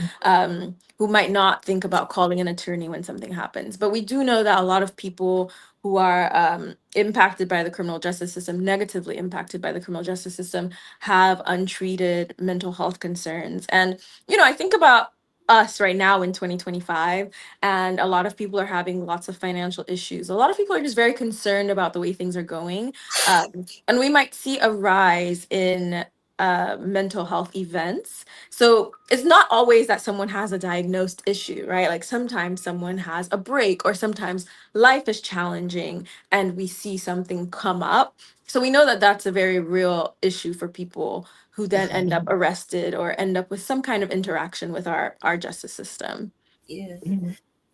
who might not think about calling an attorney when something happens. But we do know that a lot of people who are impacted by the criminal justice system, negatively impacted by the criminal justice system, have untreated mental health concerns. And, I think about us right now in 2025, and a lot of people are having lots of financial issues. A lot of people are just very concerned about the way things are going. And we might see a rise in mental health events. So it's not always that someone has a diagnosed issue, right? Like sometimes someone has a break, or sometimes life is challenging and we see something come up. So we know that that's a very real issue for people who then end up arrested or end up with some kind of interaction with our justice system. Yeah.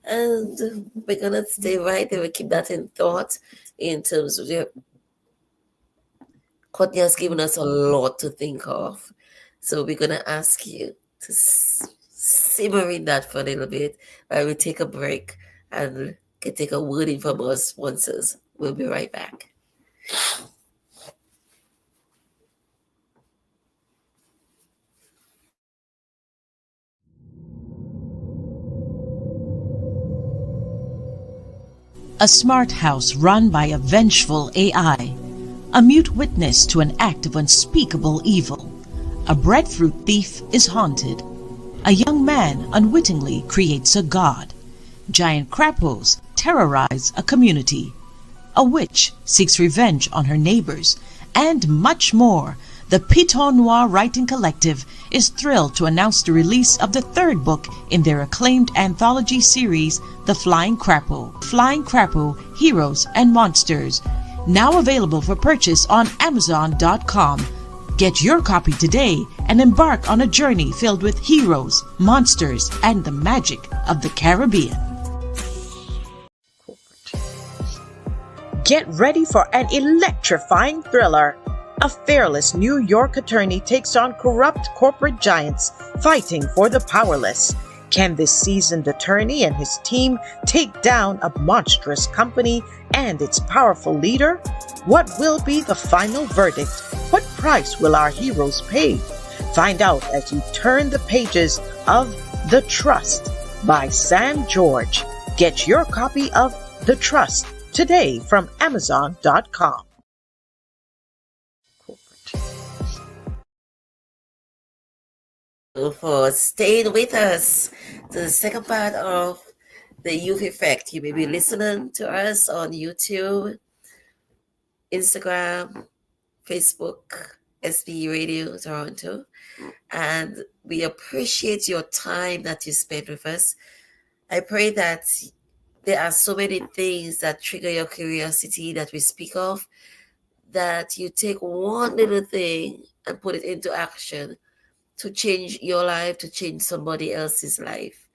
And we're gonna stay right there. We keep that in thought in terms of your Courtney has given us a lot to think of. So we're gonna ask you to simmer in that for a little bit while we take a break and can take a word in from our sponsors. We'll be right back. A smart house run by a vengeful AI, a mute witness to an act of unspeakable evil. A breadfruit thief is haunted. A young man unwittingly creates a god. Giant crapos terrorize a community. A witch seeks revenge on her neighbors, and much more. The Piton Noir Writing Collective is thrilled to announce the release of the third book in their acclaimed anthology series, The Flying Crapo. Flying Crapo, Heroes and Monsters. Now available for purchase on Amazon.com. Get your copy today and embark on a journey filled with heroes, monsters, and the magic of the Caribbean. Get ready for an electrifying thriller. A fearless New York attorney takes on corrupt corporate giants fighting for the powerless. Can this seasoned attorney and his team take down a monstrous company and its powerful leader? What will be the final verdict? What price will our heroes pay? Find out as you turn the pages of The Trust by Sam George. Get your copy of The Trust today from Amazon.com. For staying with us to the second part of the Youth Effect. You may be listening to us on YouTube, Instagram, Facebook, SB Radio Toronto, and we appreciate your time that you spent with us. I pray that there are so many things that trigger your curiosity that we speak of, that you take one little thing and put it into action to change your life, to change somebody else's life.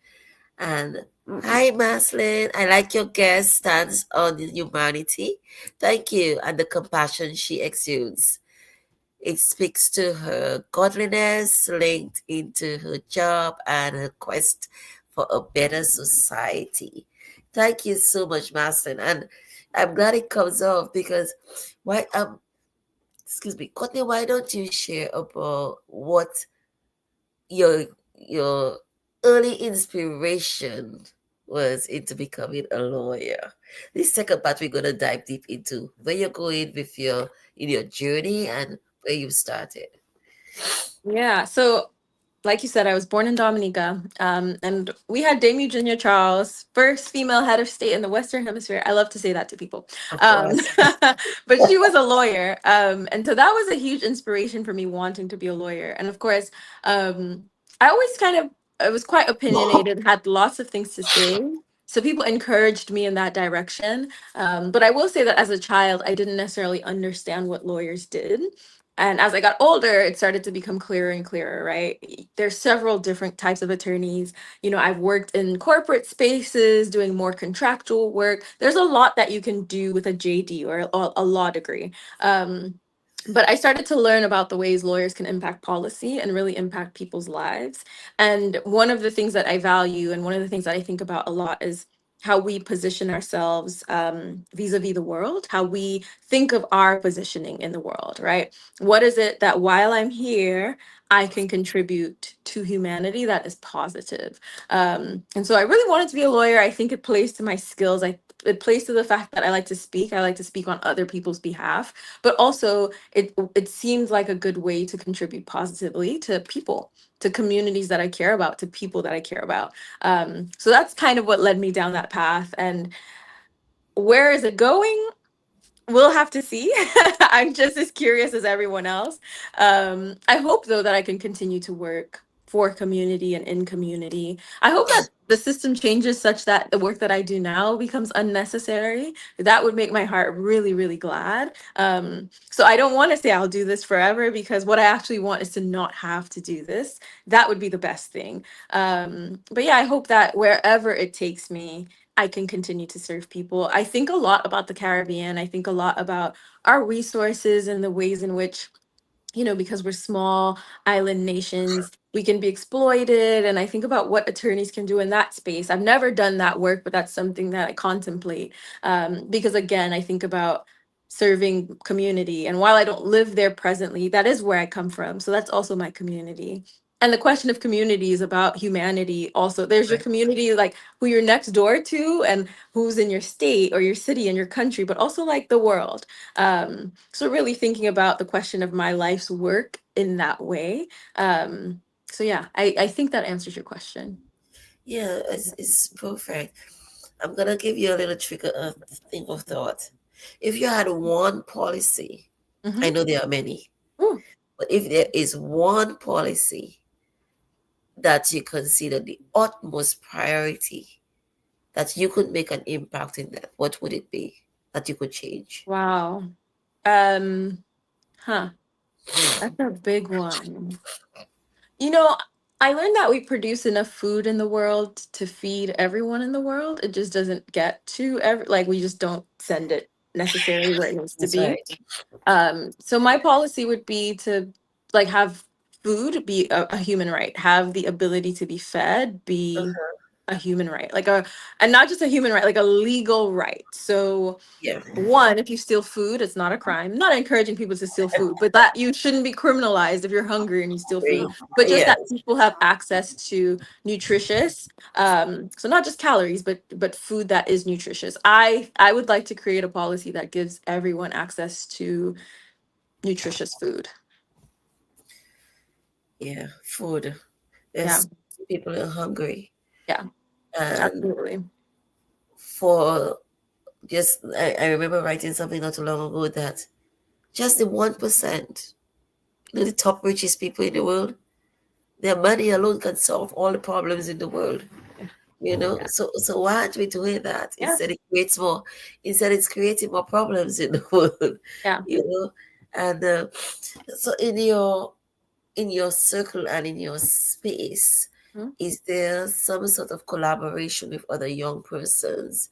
And hi, Maslin. I like your guest stance on humanity. Thank you. And the compassion she exudes. It speaks to her godliness linked into her job and her quest for a better society. Thank you so much, Maslin. And I'm glad it comes off because why excuse me, Courtney, why don't you share about what your early inspiration was into becoming a lawyer? This second part we're gonna dive deep into where you're going with your journey and where you started. Yeah. So, like you said, I was born in Dominica, and we had Dame Eugenia Charles, first female head of state in the Western Hemisphere. I love to say that to people. Of Um, course. but she was a lawyer. And so that was a huge inspiration for me wanting to be a lawyer. And of course, I always kind of I was quite opinionated, had lots of things to say. So people encouraged me in that direction. But I will say that as a child, I didn't necessarily understand what lawyers did. And as I got older, it started to become clearer and clearer, right? There's several different types of attorneys. You know, I've worked in corporate spaces doing more contractual work. There's a lot that you can do with a JD or a law degree. But I started to learn about the ways lawyers can impact policy and really impact people's lives. And one of the things that I value and one of the things that I think about a lot is how we position ourselves vis-a-vis the world, how we think of our positioning in the world, right? What is it that while I'm here, I can contribute to humanity that is positive? And so I really wanted to be a lawyer. I think it plays to my skills. It plays to the fact that I like to speak. I like to speak on other people's behalf, but also it seems like a good way to contribute positively to people, to communities that I care about, to people that I care about. So that's kind of what led me down that path. And where is it going? We'll have to see. I'm just as curious as everyone else. I hope, though, that I can continue to work for community and in community. I hope that the system changes such that the work that I do now becomes unnecessary. That would make my heart really, really glad. So I don't want to say I'll do this forever, because what I actually want is to not have to do this. That would be the best thing. But yeah, I hope that wherever it takes me, I can continue to serve people. I think a lot about the Caribbean. I think a lot about our resources and the ways in which, you know, because we're small island nations, we can be exploited. And I think about what attorneys can do in that space. I've never done that work, but that's something that I contemplate. Because again, I think about serving community. And while I don't live there presently, that is where I come from. So that's also my community. And the question of community is about humanity also. There's your community, like who you're next door to and who's in your state or your city and your country, but also like the world. So really thinking about the question of my life's work in that way. So yeah, I think that answers your question. Yeah, it's perfect. I'm gonna give you a little trick thing of thought. If you had one policy, I know there are many, Ooh, but if there is one policy that you consider the utmost priority that you could make an impact in that, what would it be that you could change? wow. Um, huh. That's a big one. You know, I learned that we produce enough food in the world to feed everyone in the world. It just doesn't get to like we just don't send it necessarily where it needs to That's be. right. So my policy would be to like have food be a human right, have the ability to be fed be a human right, like and not just a human right, like a legal right. So Yeah. one, if you steal food, it's not a crime. I'm not encouraging people to steal food, but that you shouldn't be criminalized if you're hungry and you steal food. But just Yeah. that people have access to nutritious, so not just calories, but food that is nutritious. I would like to create a policy that gives everyone access to nutritious food. Yeah. Food. Yeah, There's people are hungry. yeah, And absolutely. for just I remember writing something not too long ago that just the 1%, the top richest people in the world, their money alone can solve all the problems in the world. You know, Yeah, so why aren't we doing that? yeah, Instead it's creating more problems in the world, yeah. you know. And so in your circle and in your space, Mhm. is there some sort of collaboration with other young persons,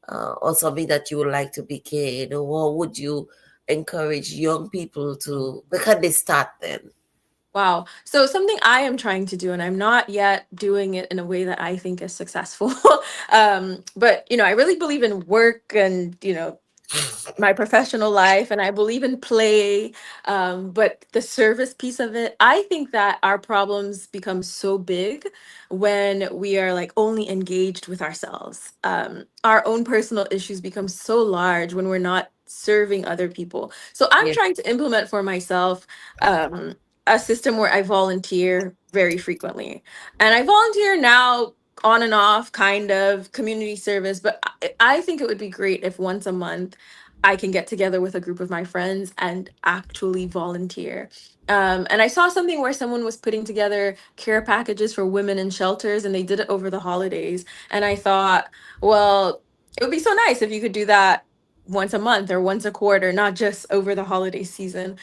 or something that you would like to begin, or would you encourage young people to, where can they start then? Wow. So something I am trying to do, and I'm not yet doing it in a way that I think is successful. But you know, I really believe in work and my professional life, and I believe in play. But the service piece of it, I think that our problems become so big when we are like only engaged with ourselves. Our own personal issues become so large when we're not serving other people. So I'm Yeah. trying to implement for myself um, a system where I volunteer very frequently. And I volunteer now on and off, kind of community service, but I think it would be great if once a month I can get together with a group of my friends and actually volunteer. And I saw something where someone was putting together care packages for women in shelters, and they did it over the holidays. And I thought, well, it would be so nice if you could do that once a month or once a quarter, not just over the holiday season.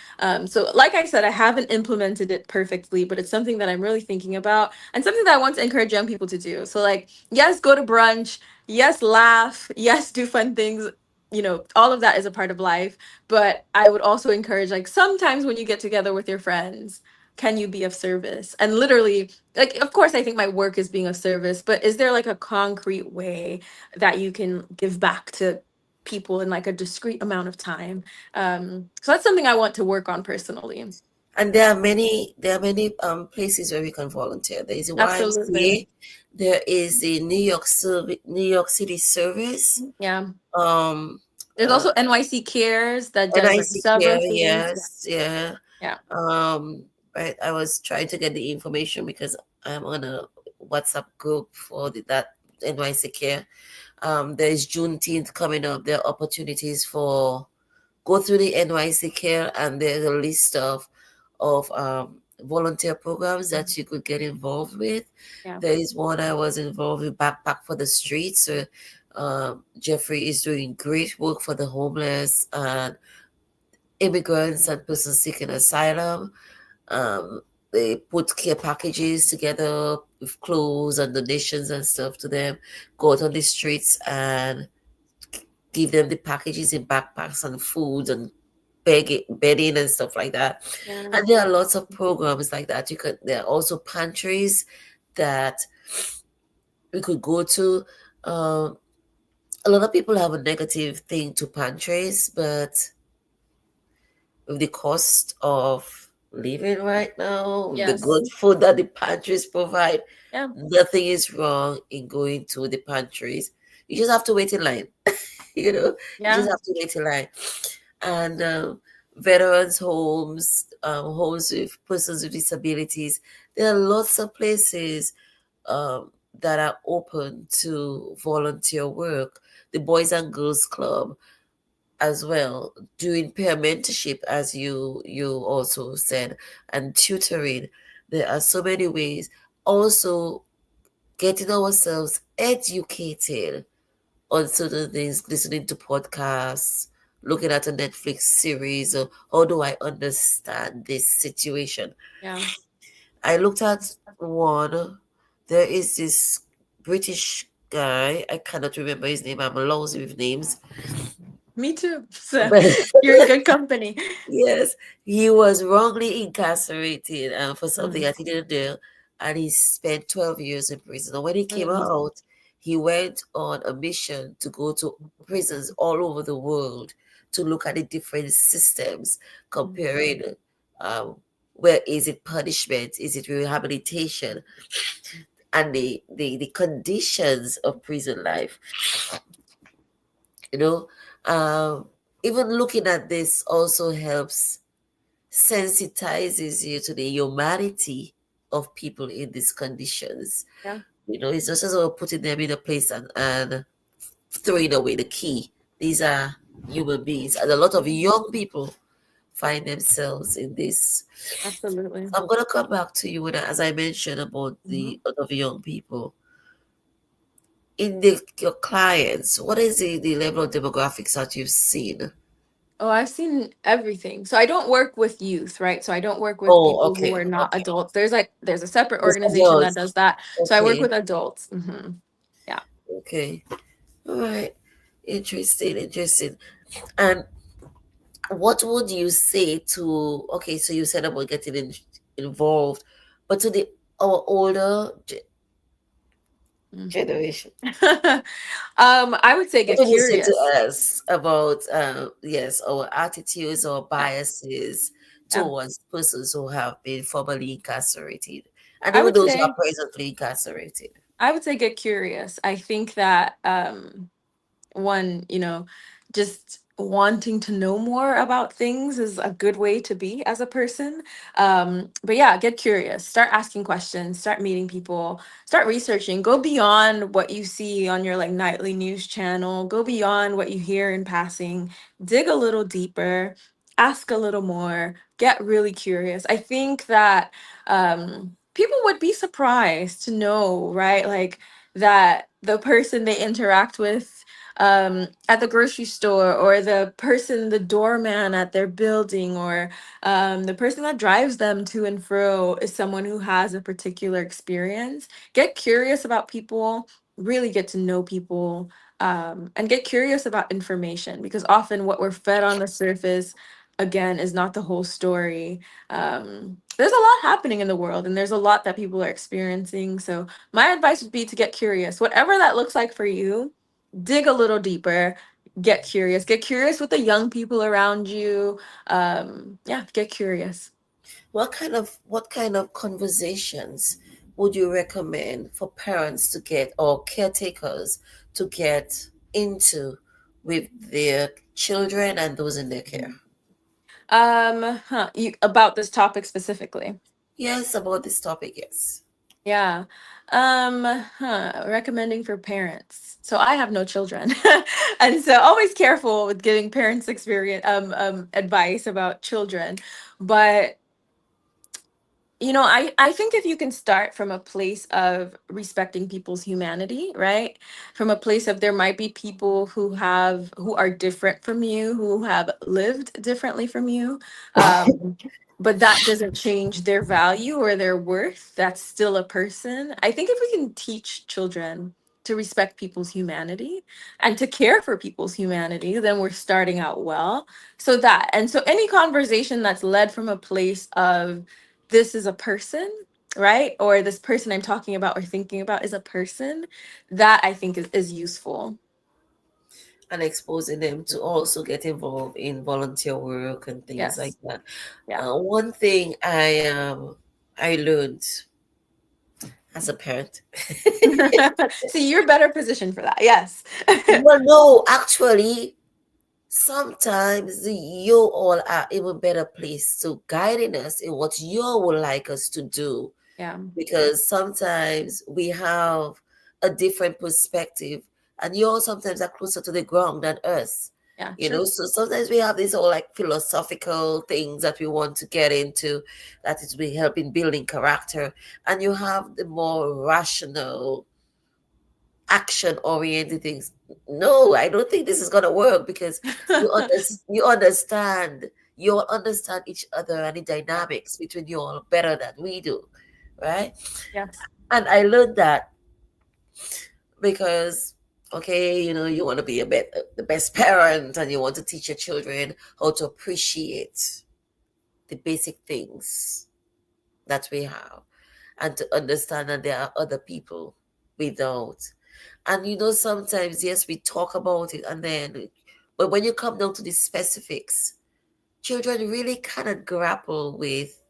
So, like I said, I haven't implemented it perfectly, but it's something that I'm really thinking about and something that I want to encourage young people to do. So, like, yes, go to brunch. Yes, laugh. Yes, do fun things. All of that is a part of life. But I would also encourage, like, sometimes when you get together with your friends, can you be of service? And literally, like, of course, I think my work is being of service, but is there like a concrete way that you can give back to people in like a discrete amount of time? So that's something I want to work on personally. And there are many places where we can volunteer. There is a Absolutely. YMCA, there is the New York City service, Yeah. um There's uh also NYC Cares that does like NIC several care, things. Yeah. yes, yeah. Yeah. um right, I was trying to get the information because I'm on a WhatsApp group for that NYC care. There is Juneteenth coming up. There are opportunities for go through the NYC care, and there's a list of volunteer programs that you could get involved with. Yeah. There is one I was involved with, Backpack for the Streets. So, Jeffrey is doing great work for the homeless and immigrants and persons seeking asylum. They put care packages together with clothes and donations and stuff to them, go out on the streets and give them the packages in backpacks and food and bedding and stuff like that. Yeah. And there are lots of programs like that. There are also pantries that we could go to. A lot of people have a negative thing to pantries, but with the cost of living right now, with the Yes. good food that the pantries provide, Yeah. nothing is wrong in going to the pantries. You just have to wait in line. You Yeah. just have to wait in line. And veterans homes, homes with persons with disabilities. There are lots of places that are open to volunteer work. The Boys and Girls Club as well, doing peer mentorship, as you also said, and tutoring. There are so many ways. Also, getting ourselves educated on certain things, listening to podcasts, looking at a Netflix series, or how do I understand this situation? Yeah. I looked at one. There is this British guy. I cannot remember his name. I'm lousy with names. Me too. So But you're in good company. yes, he was wrongly incarcerated for something Mm. that he didn't do, and he spent 12 years in prison. And when he came Mm. out, he went on a mission to go to prisons all over the world to look at the different systems, comparing um, where is it punishment, is it rehabilitation, and the conditions of prison life. You know, even looking at this also helps sensitizes you to the humanity of people in these conditions. Yeah. It's just as well putting them in a place and throwing away the key. These are human beings, and a lot of young people find themselves in this. Absolutely. I'm gonna come back to you as I mentioned about Mhm. the lot of young people in your clients. What is the level of demographics that you've seen? Oh, I've seen everything. So I don't work with youth, right? So I don't work with Oh, people who okay, are not okay. adults. There's a separate It's organization that adults. does that. So I work Okay, with adults. Yeah. okay. All right. Interesting, interesting. And what would you say to, okay, so you said about getting involved, but to the our older Mm. generation, I would say what get would you say to curious. us about, yes, our attitudes or Yeah. biases Yeah. towards persons who have been formerly incarcerated and I even would those who are say presently incarcerated? I would say get curious. I think that one, just wanting to know more about things is a good way to be as a person. But yeah, get curious, start asking questions, start meeting people, start researching, go beyond what you see on your like nightly news channel, go beyond what you hear in passing, dig a little deeper, ask a little more, get really curious. I think that people would be surprised to know, right? Like that the person they interact with at the grocery store, or the person, the doorman at their building, or the person that drives them to and fro is someone who has a particular experience. Get curious about people, really get to know people, and get curious about information, because often what we're fed on the surface, again, is not the whole story. There's a lot happening in the world, and there's a lot that people are experiencing. So, my advice would be to get curious, whatever that looks like for you. Dig a little deeper, get curious with the young people around you. Yeah, get curious. What kind of conversations would you recommend for parents to get, or caretakers to get into with their children and those in their care? About this topic specifically. Yes, about this topic, yes. Yeah. Recommending for parents. So I have no children. And so always careful with giving parents experience advice about children. But I think if you can start from a place of respecting people's humanity, right? From a place of, there might be people who are different from you, who have lived differently from you. Um, but that doesn't change their value or their worth. That's still a person. I think if we can teach children to respect people's humanity and to care for people's humanity, then we're starting out well. So any conversation that's led from a place of, this is a person, right? Or this person I'm talking about or thinking about is a person, that I think is useful. And exposing them to also get involved in volunteer work and things like Yes. that. Yeah. One thing I learned as a parent. See, you're better positioned for that. Yes. Well, no, actually, sometimes you all are even better placed to guiding us in what you would like us to do, Yeah. because sometimes we have a different perspective, and you all sometimes are closer to the ground than us. Yeah. You know, True. so sometimes we have these all like philosophical things that we want to get into, that is we help in building character, and you have the more rational, action oriented things. No, I don't think this is gonna work, because you understand, you all understand each other and the Yeah. dynamics between you all better than we do, right? Yes. And I learned that because, okay, you want to be the best parent, and you want to teach your children how to appreciate the basic things that we have, and to understand that there are other people without. And sometimes, yes, we talk about it, and then, but when you come down to the specifics, children really cannot grapple with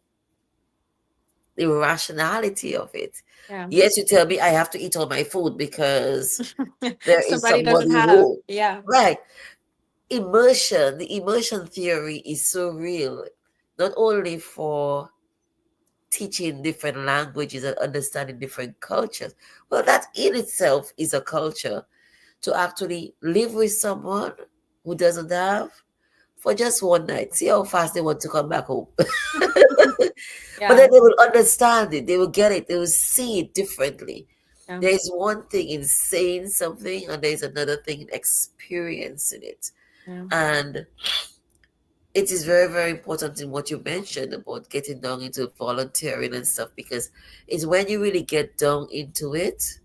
the rationality of it. Yeah. Yes, you tell me I have to eat all my food because there is Somebody doesn't somebody have. who, Yeah. right? The immersion theory is so real, not only for teaching different languages and understanding different cultures. Well, that in itself is a culture, to actually live with someone who doesn't have, for just one night. See how fast they want to come back home. But Yeah. then they will understand it, they will get it, they will see it differently. Yeah. There's one thing in saying something, and there's another thing in experiencing it. Yeah. And it is very, very important in what you mentioned about getting down into volunteering and stuff, because it's when you really get down into it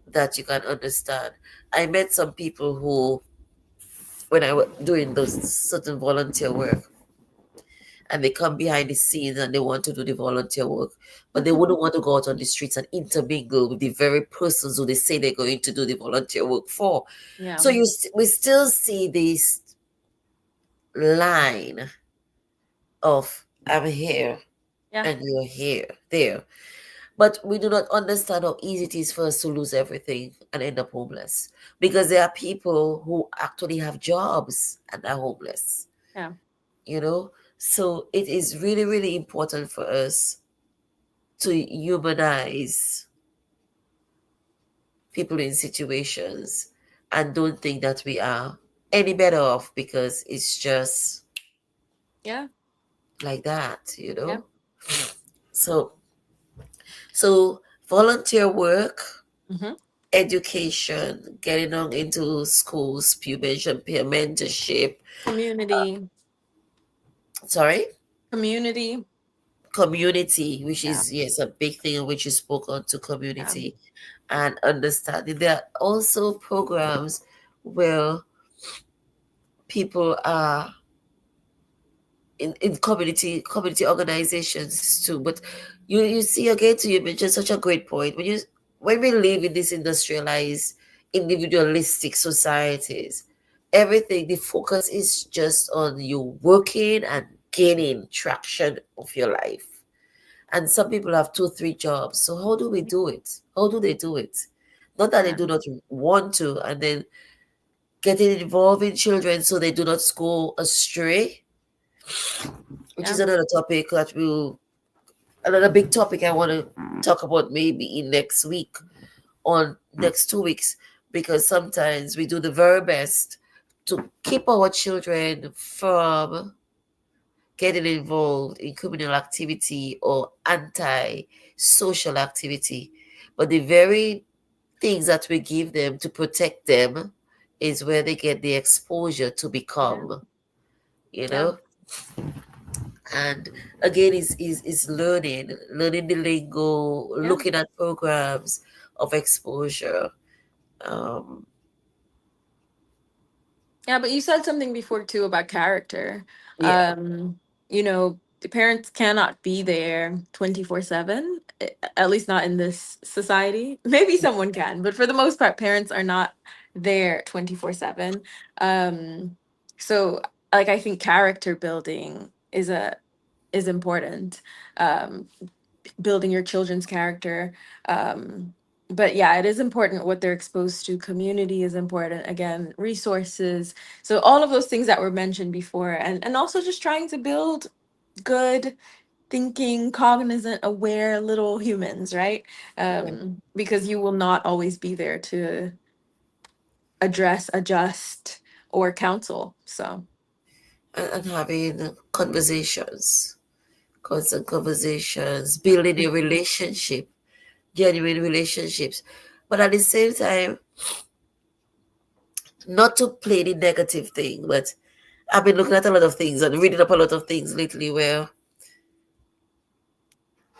that you can understand. I met some people who, when I was doing those certain volunteer work, and they come behind the scenes and they want to do the volunteer work, but they wouldn't want to go out on the streets and intermingle with the very persons who they say they're going to do the volunteer work for. Yeah. So we still see this line of, I'm here Yeah. and you're here, there. But we do not understand how easy it is for us to lose everything and end up homeless, because there are people who actually have jobs and are homeless, Yeah. you know? So it is really, really important for us to humanize people in situations and don't think that we are any better off because it's just Yeah. like that, you Yeah. know? So volunteer work, Hmm. education, getting on into schools, you mentioned peer mentorship, Community. sorry, Community. community, which Yeah. is, yes, a big thing which you spoke on, to Yeah. community and understanding. There are also programs where people are in community organizations too. But you see, again, to you mentioned such a great point. When we live in these industrialized individualistic societies, everything, the focus is just on you working and gaining traction of your life. And some people have two, three jobs. So how do we do it? How do they do it? Not that they Yeah. do not want to, and then getting involved in children so they do not go astray, which is Yeah. another topic that we'll another big topic I want to talk about maybe in next week or next 2 weeks, because sometimes we do the very best to keep our children from getting involved in criminal activity or anti-social activity, but the very things that we give them to protect them is where they get the exposure to Yeah. become, you Yeah. know. And again, is learning the lingo, Yeah. looking at programs of exposure. um Yeah, but you said something before too about character. yeah, The parents cannot be there 24/7, at least not in this society. Maybe someone can, but for the most part, parents are not there 24/7. Um, so like I think character building is important. Um, Building your children's character. Um, but yeah, it is important what they're exposed to. Community is important. Again, resources. So all of those things that were mentioned before, and also just trying to build good thinking, cognizant, aware little humans, right? yeah. Because you will not always be there to address, adjust, or counsel. So And having conversations, constant conversations, building a relationship, genuine relationships, but at the same time, not to play the negative thing. But I've been looking at a lot of things and reading up a lot of things lately where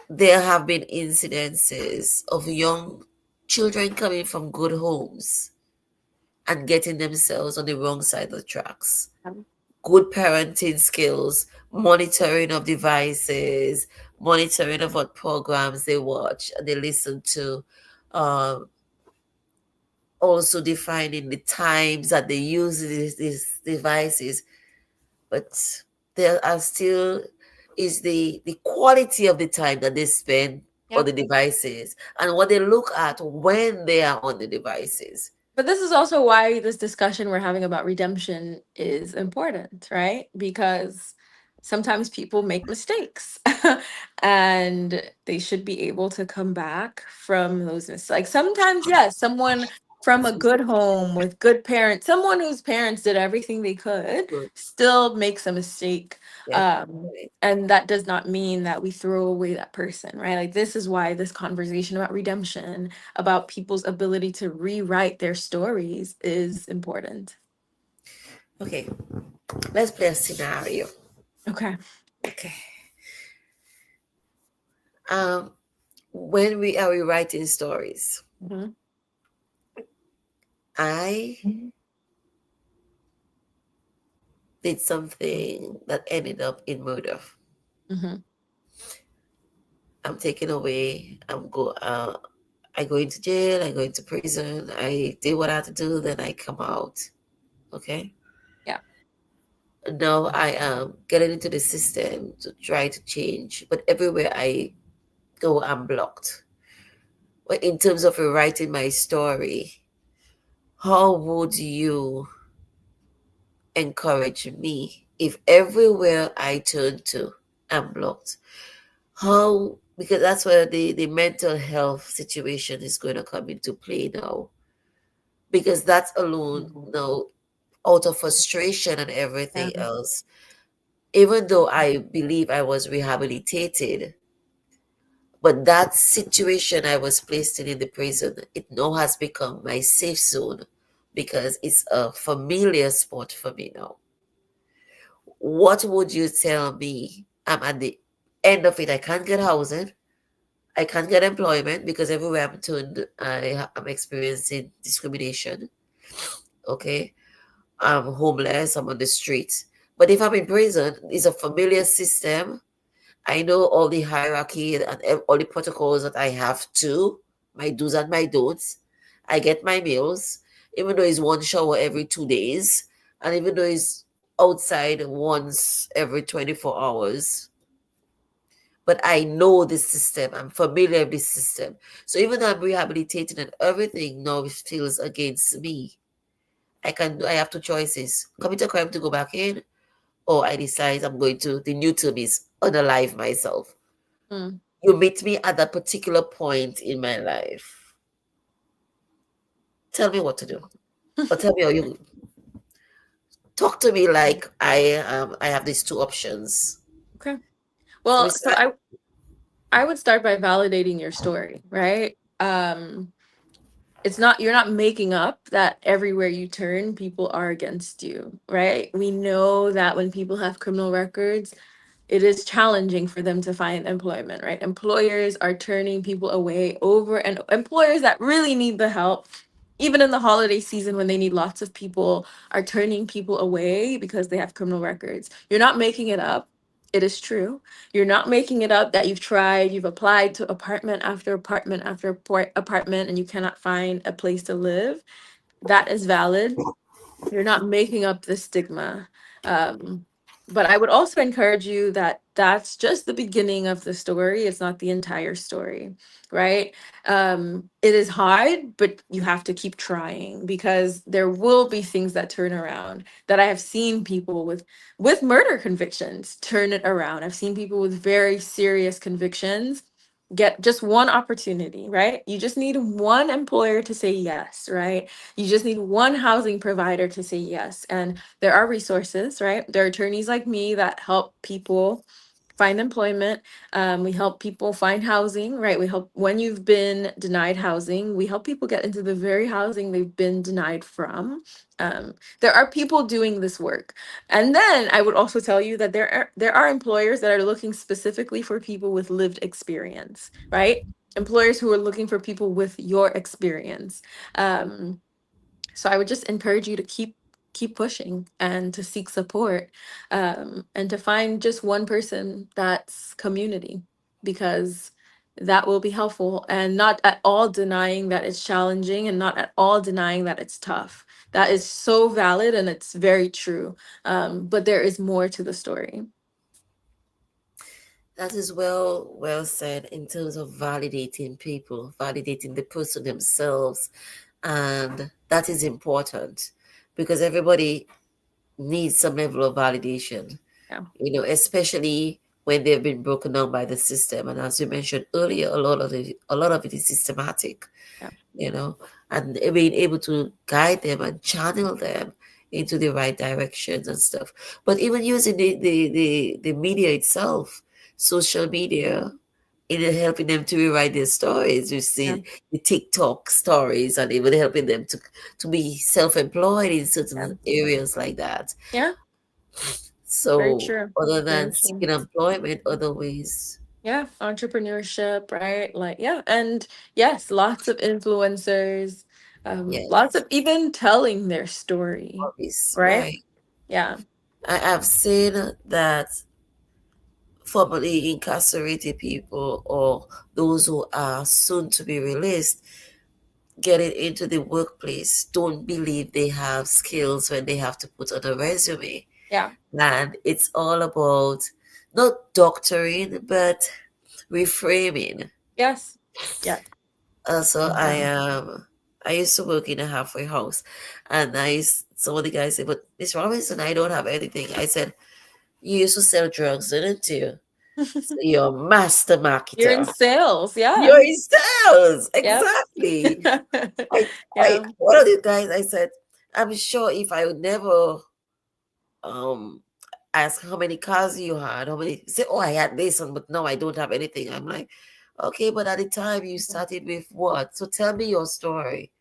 there have been incidences of young children coming from good homes and getting themselves on the wrong side of the tracks. um, Good parenting skills, monitoring of devices, monitoring of what programs they watch and they listen to, um, also defining the times that they use these devices. But there are still is the quality of the time that they spend yeah. on the devices and what they look at when they are on the devices. But this is also why this discussion we're having about redemption is important, right? Because sometimes people make mistakes and they should be able to come back from those mistakes. Like sometimes, yes, someone from a good home with good parents, someone whose parents did everything they could, Good. still makes a mistake. Yeah. Um, and that does not mean that we throw away that person, right? Like, this is why this conversation about redemption, about people's ability to rewrite their stories, is important. Okay. Let's play a scenario. Okay. Okay. Um, when we are rewriting stories, Hmm. I did something that ended up in murder. Hmm. I'm taken away. I go into jail. I go into prison. I did what I had to do. Then I come out. Okay. Yeah. Now I am getting into the system to try to change, but everywhere I go, I'm blocked. Well, in terms of writing my story, how would you encourage me if everywhere I turn to I'm blocked? How, because that's where the mental health situation is going to come into play now. Because that alone, now, out of frustration and Yeah. everything else, even though I believe I was rehabilitated, but that situation I was placed in the prison, it now has become my safe zone because it's a familiar spot for me now. What would you tell me? I'm at the end of it. I can't get housing. I can't get employment because everywhere I'm turned, I'm experiencing discrimination. Okay. I'm homeless. I'm on the streets. But if I'm in prison, it's a familiar system. I know all the hierarchy and all the protocols that I have to, my do's and my don'ts. I get my meals, even though it's one shower every 2 days, and even though it's outside once every 24 hours. But I know this system. I'm familiar with this system. So even though I'm rehabilitated and everything now feels against me, I have two choices. Commit a crime to go back in, or I decide I'm going to, the new term is unalive myself. Mm. You meet me at that particular point in my life. Tell me what to do. Or tell me how you talk to me like I have these two options. Okay. So we Well, so start. I would start by validating your story, right? It's not, you're not making up that everywhere you turn people are against you, right? We know that when people have criminal records, it is challenging for them to find employment, right? Employers are turning people away over, and employers that really need the help, even in the holiday season when they need lots of people, are turning people away because they have criminal records. You're not making it up. It is true. You're not making it up that you've tried, you've applied to apartment after apartment after apartment, and you cannot find a place to live. That is valid. You're not making up the stigma. Um, but I would also encourage you that that's just the beginning of the story. It's not the entire story, right? It is hard, but you have to keep trying because there will be things that turn around. That I have seen people with murder convictions turn it around. I've seen people with very serious convictions get just one opportunity, right? You just need one employer to say yes, right? You just need one housing provider to say yes. And there are resources, right? There are attorneys like me that help people find employment. We help people find housing, right? We help when you've been denied housing, we help people get into the very housing they've been denied from. There are people doing this work. And then I would also tell you that there are employers that are looking specifically for people with lived experience, right? Employers who are looking for people with your experience. Um, so I would just encourage you to keep pushing and to seek support, and to find just one person that's community, because that will be helpful, and not at all denying that it's challenging and not at all denying that it's tough. That is so valid and it's very true. But there is more to the story. That is well said in terms of validating people, validating the person themselves, and that is important because everybody needs some level of validation. Yeah. Especially when they've been broken down by the system. And as you mentioned earlier, a lot of it is systematic, Yeah. you know, and being able to guide them and channel them into the right directions and stuff. But even using the media itself, social media, in helping them to rewrite their stories. We've Yeah. seen the TikTok stories and even helping them to be self-employed in Yeah. certain areas like that. Yeah. Very So true. other Very than true. seeking employment, other ways. Yeah, entrepreneurship, right? Like, yeah, and yes, lots of influencers, lots Yes. of even telling their story, Hobbies. right? Right. Yeah, I have seen that formerly incarcerated people or those who are soon to be released getting into the workplace don't believe they have skills when they have to put on a resume. yeah, And it's all about not doctoring, but reframing. yes, yes, So Yeah. I used to work in a halfway house, and some of the guys said, "But Miss Robinson, I don't have anything." I said, "You used to sell drugs, didn't you? So you're a master You're in marketer. sales. Yeah. You're in sales, Yep. exactly." I Yeah. one of the guys I said, "I'm sure if I would never um ask how many cars you had, how many say, oh, I had this one, but no, I don't have anything." I'm like, okay, but at the time you started with what? So tell me your story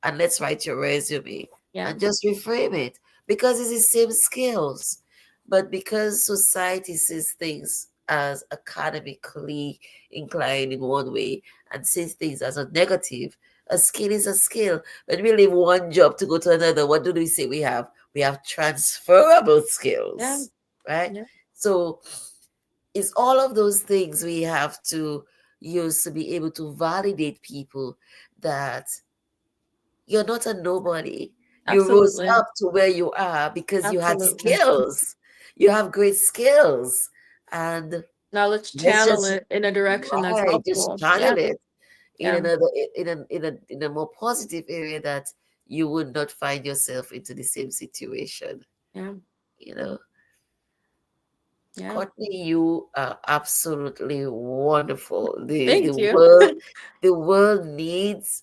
and let's write your resume Yeah. and just reframe it because it's the same skills. But because society sees things as academically inclined in one way and sees things as a negative, a skill is a skill. When we leave one job to go to another, what do we say we have? We have transferable Yeah. skills, right? Yeah. So it's all of those things we have to use to be able to validate people that you're not a nobody. You rose Absolutely. up to where you are because you had Absolutely. skills. You have great skills. And Now let's let's channel just it in a direction that's just helpful. channel Yeah. it in Yeah. another in a more positive area that you would not find yourself into the same situation. Yeah. You know, Yeah. Courtney, you are absolutely wonderful. Thank you. The world needs,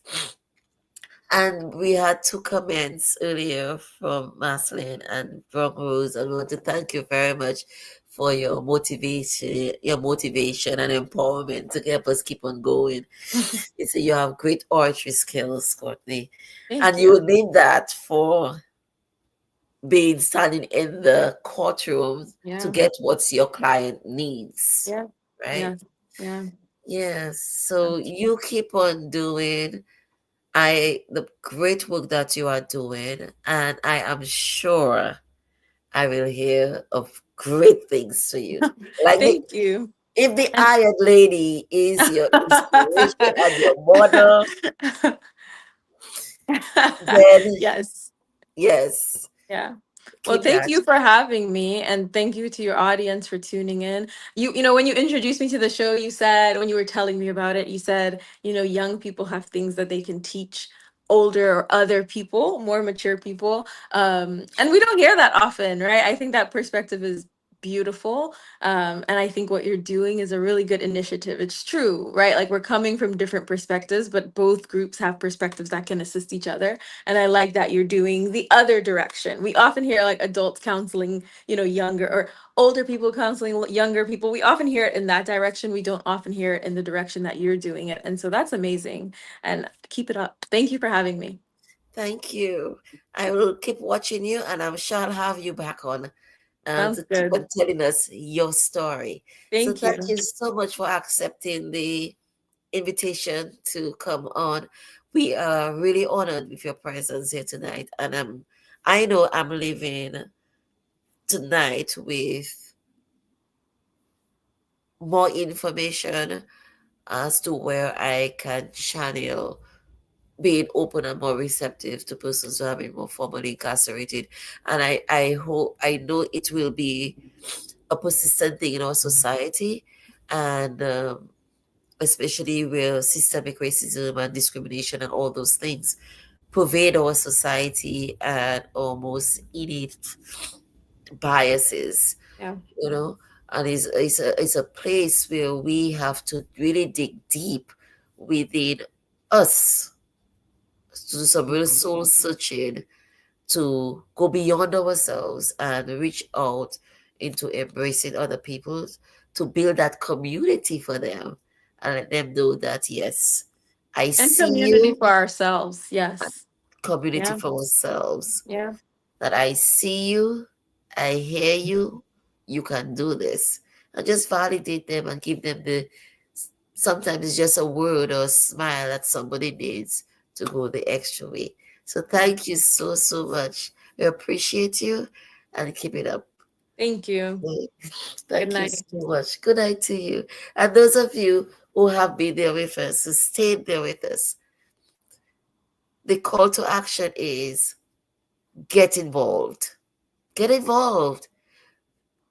and we had two comments earlier from Maslin and from Rose. I want to thank you very much for your motivation and empowerment to help us keep on going. You say you have great oratory skills, Courtney, Thank and you you. need that for being standing in the courtroom to Yeah. get what your client needs, Yeah. right? Yeah. Yeah. Yes. So That's you keep on doing the great work that you are doing, and I am sure I will hear of great things for you. Like Thank you. if the And Iron Lady is your inspiration and your model, then yes. yes, Yeah. Well, keep thank that. you for having me, and thank you to your audience for tuning in. When you introduced me to the show, you said, when you were telling me about it, you said, young people have things that they can teach older or other people, more mature people. And we don't hear that often, right? I think that perspective is beautiful. And I think what you're doing is a really good initiative. It's true, right? Like, we're coming from different perspectives, but both groups have perspectives that can assist each other. And I like that you're doing the other direction. We often hear like adults counseling, younger, or older people counseling younger people. We often hear it in that direction. We don't often hear it in the direction that you're doing it. And so that's amazing. And keep it up. Thank you for having me. Thank you. I will keep watching you, and I'm sure I'll have you back on Sounds to keep good. on telling us your story. So Thank thank you. you so much for accepting the invitation to come on. We are really honored with your presence here tonight, and I know I'm leaving tonight with more information as to where I can channel being open and more receptive to persons who have been more formally incarcerated. And I know it will be a persistent thing in our society, and especially where systemic racism and discrimination and all those things pervade our society and almost innate biases, Yeah. you know, and it's a place where we have to really dig deep within us to do some real soul searching to go beyond ourselves and reach out into embracing other people to build that community for them and let them know that yes, I And see community you, for ourselves. Yes. community Yeah. for ourselves, Yeah. that I see you, I hear you, you can do this. And just validate them and give them sometimes it's just a word or a smile that somebody needs to go the extra way. So Yeah. thank you so, so much. We appreciate you and keep it up. Thank you. Good Thank you night. so much. Good night to you. And those of you who have been there with us, who stayed there with us, the call to action is get involved. Get involved.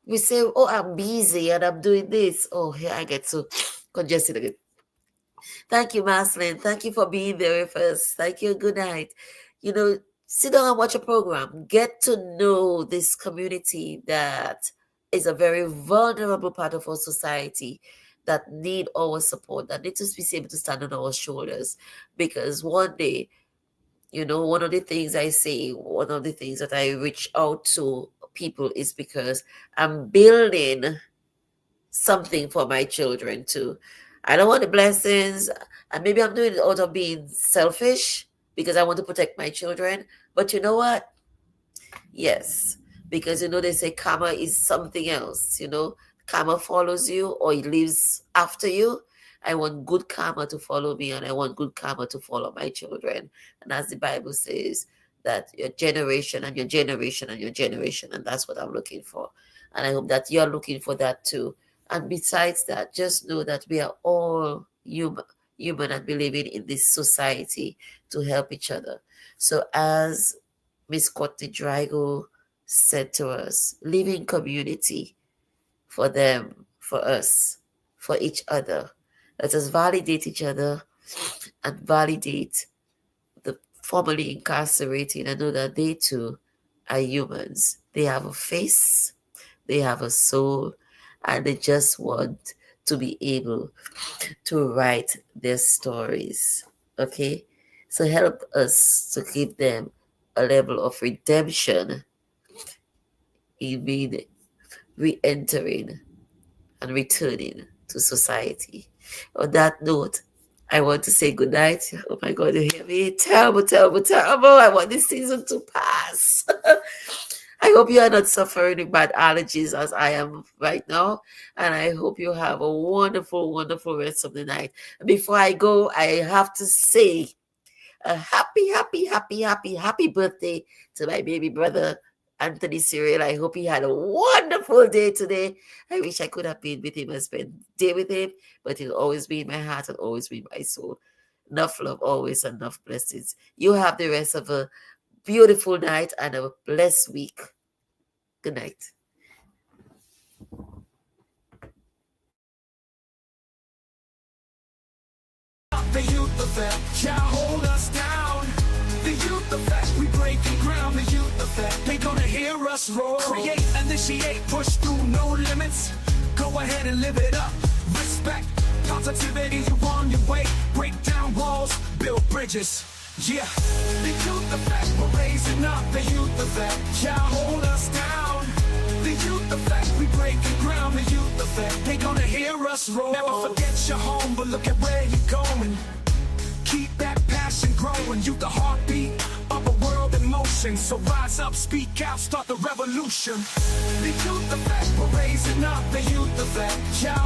We say, oh, I'm busy and I'm doing this. Oh, here I get so congested again. Thank you, Maslin. Thank you for being there with us. Thank you. Good night. You know, sit down and watch a program. Get to know this community that is a very vulnerable part of our society that need our support, that need to be able to stand on our shoulders. Because one day, one of the things I say, one of the things that I reach out to people is because I'm building something for my children too. I don't want the blessings, and maybe I'm doing it out of being selfish because I want to protect my children. But you know what? Yes, because they say karma is something else. Karma follows you or it lives after you. I want good karma to follow me, and I want good karma to follow my children. And as the Bible says, that your generation and your generation and your generation, and that's what I'm looking for. And I hope that you're looking for that too. And besides that, just know that we are all human and believing in this society to help each other. So as Miss Courtney Drago said to us, live in community for them, for us, for each other. Let us validate each other and validate the formerly incarcerated and know that they too are humans. They have a face, they have a soul, and they just want to be able to write their stories. Okay? So help us to give them a level of redemption in being re-entering and returning to society. On that note, I want to say good night. Oh my God, you hear me? Terrible, terrible, terrible. I want this season to pass. I hope you are not suffering with bad allergies as I am right now. And I hope you have a wonderful, wonderful rest of the night. Before I go, I have to say a happy, happy, happy, happy, happy birthday to my baby brother, Anthony Cyril. I hope he had a wonderful day today. I wish I could have been with him and spent day with him, but he'll always be in my heart and always be in my soul. Enough love always, enough blessings. You have the rest of a beautiful night and a blessed week. Good night. The youth effect shall hold us down. The youth effect, we breaking ground. The youth effect, they gonna hear us roar. Create, initiate, push through no limits. Go ahead and live it up. Respect, positivity, you on your way. Break down walls, build bridges. Yeah, the youth effect, we're raising up. The youth effect shall hold us down. The youth effect, we breaking ground. The youth effect, they gonna hear us roar. Never forget your home, but look at where you're going. Keep that passion growing. Youth the heartbeat of a world in motion. So rise up, speak out, start the revolution. The youth effect, we're raising up. The youth effect shall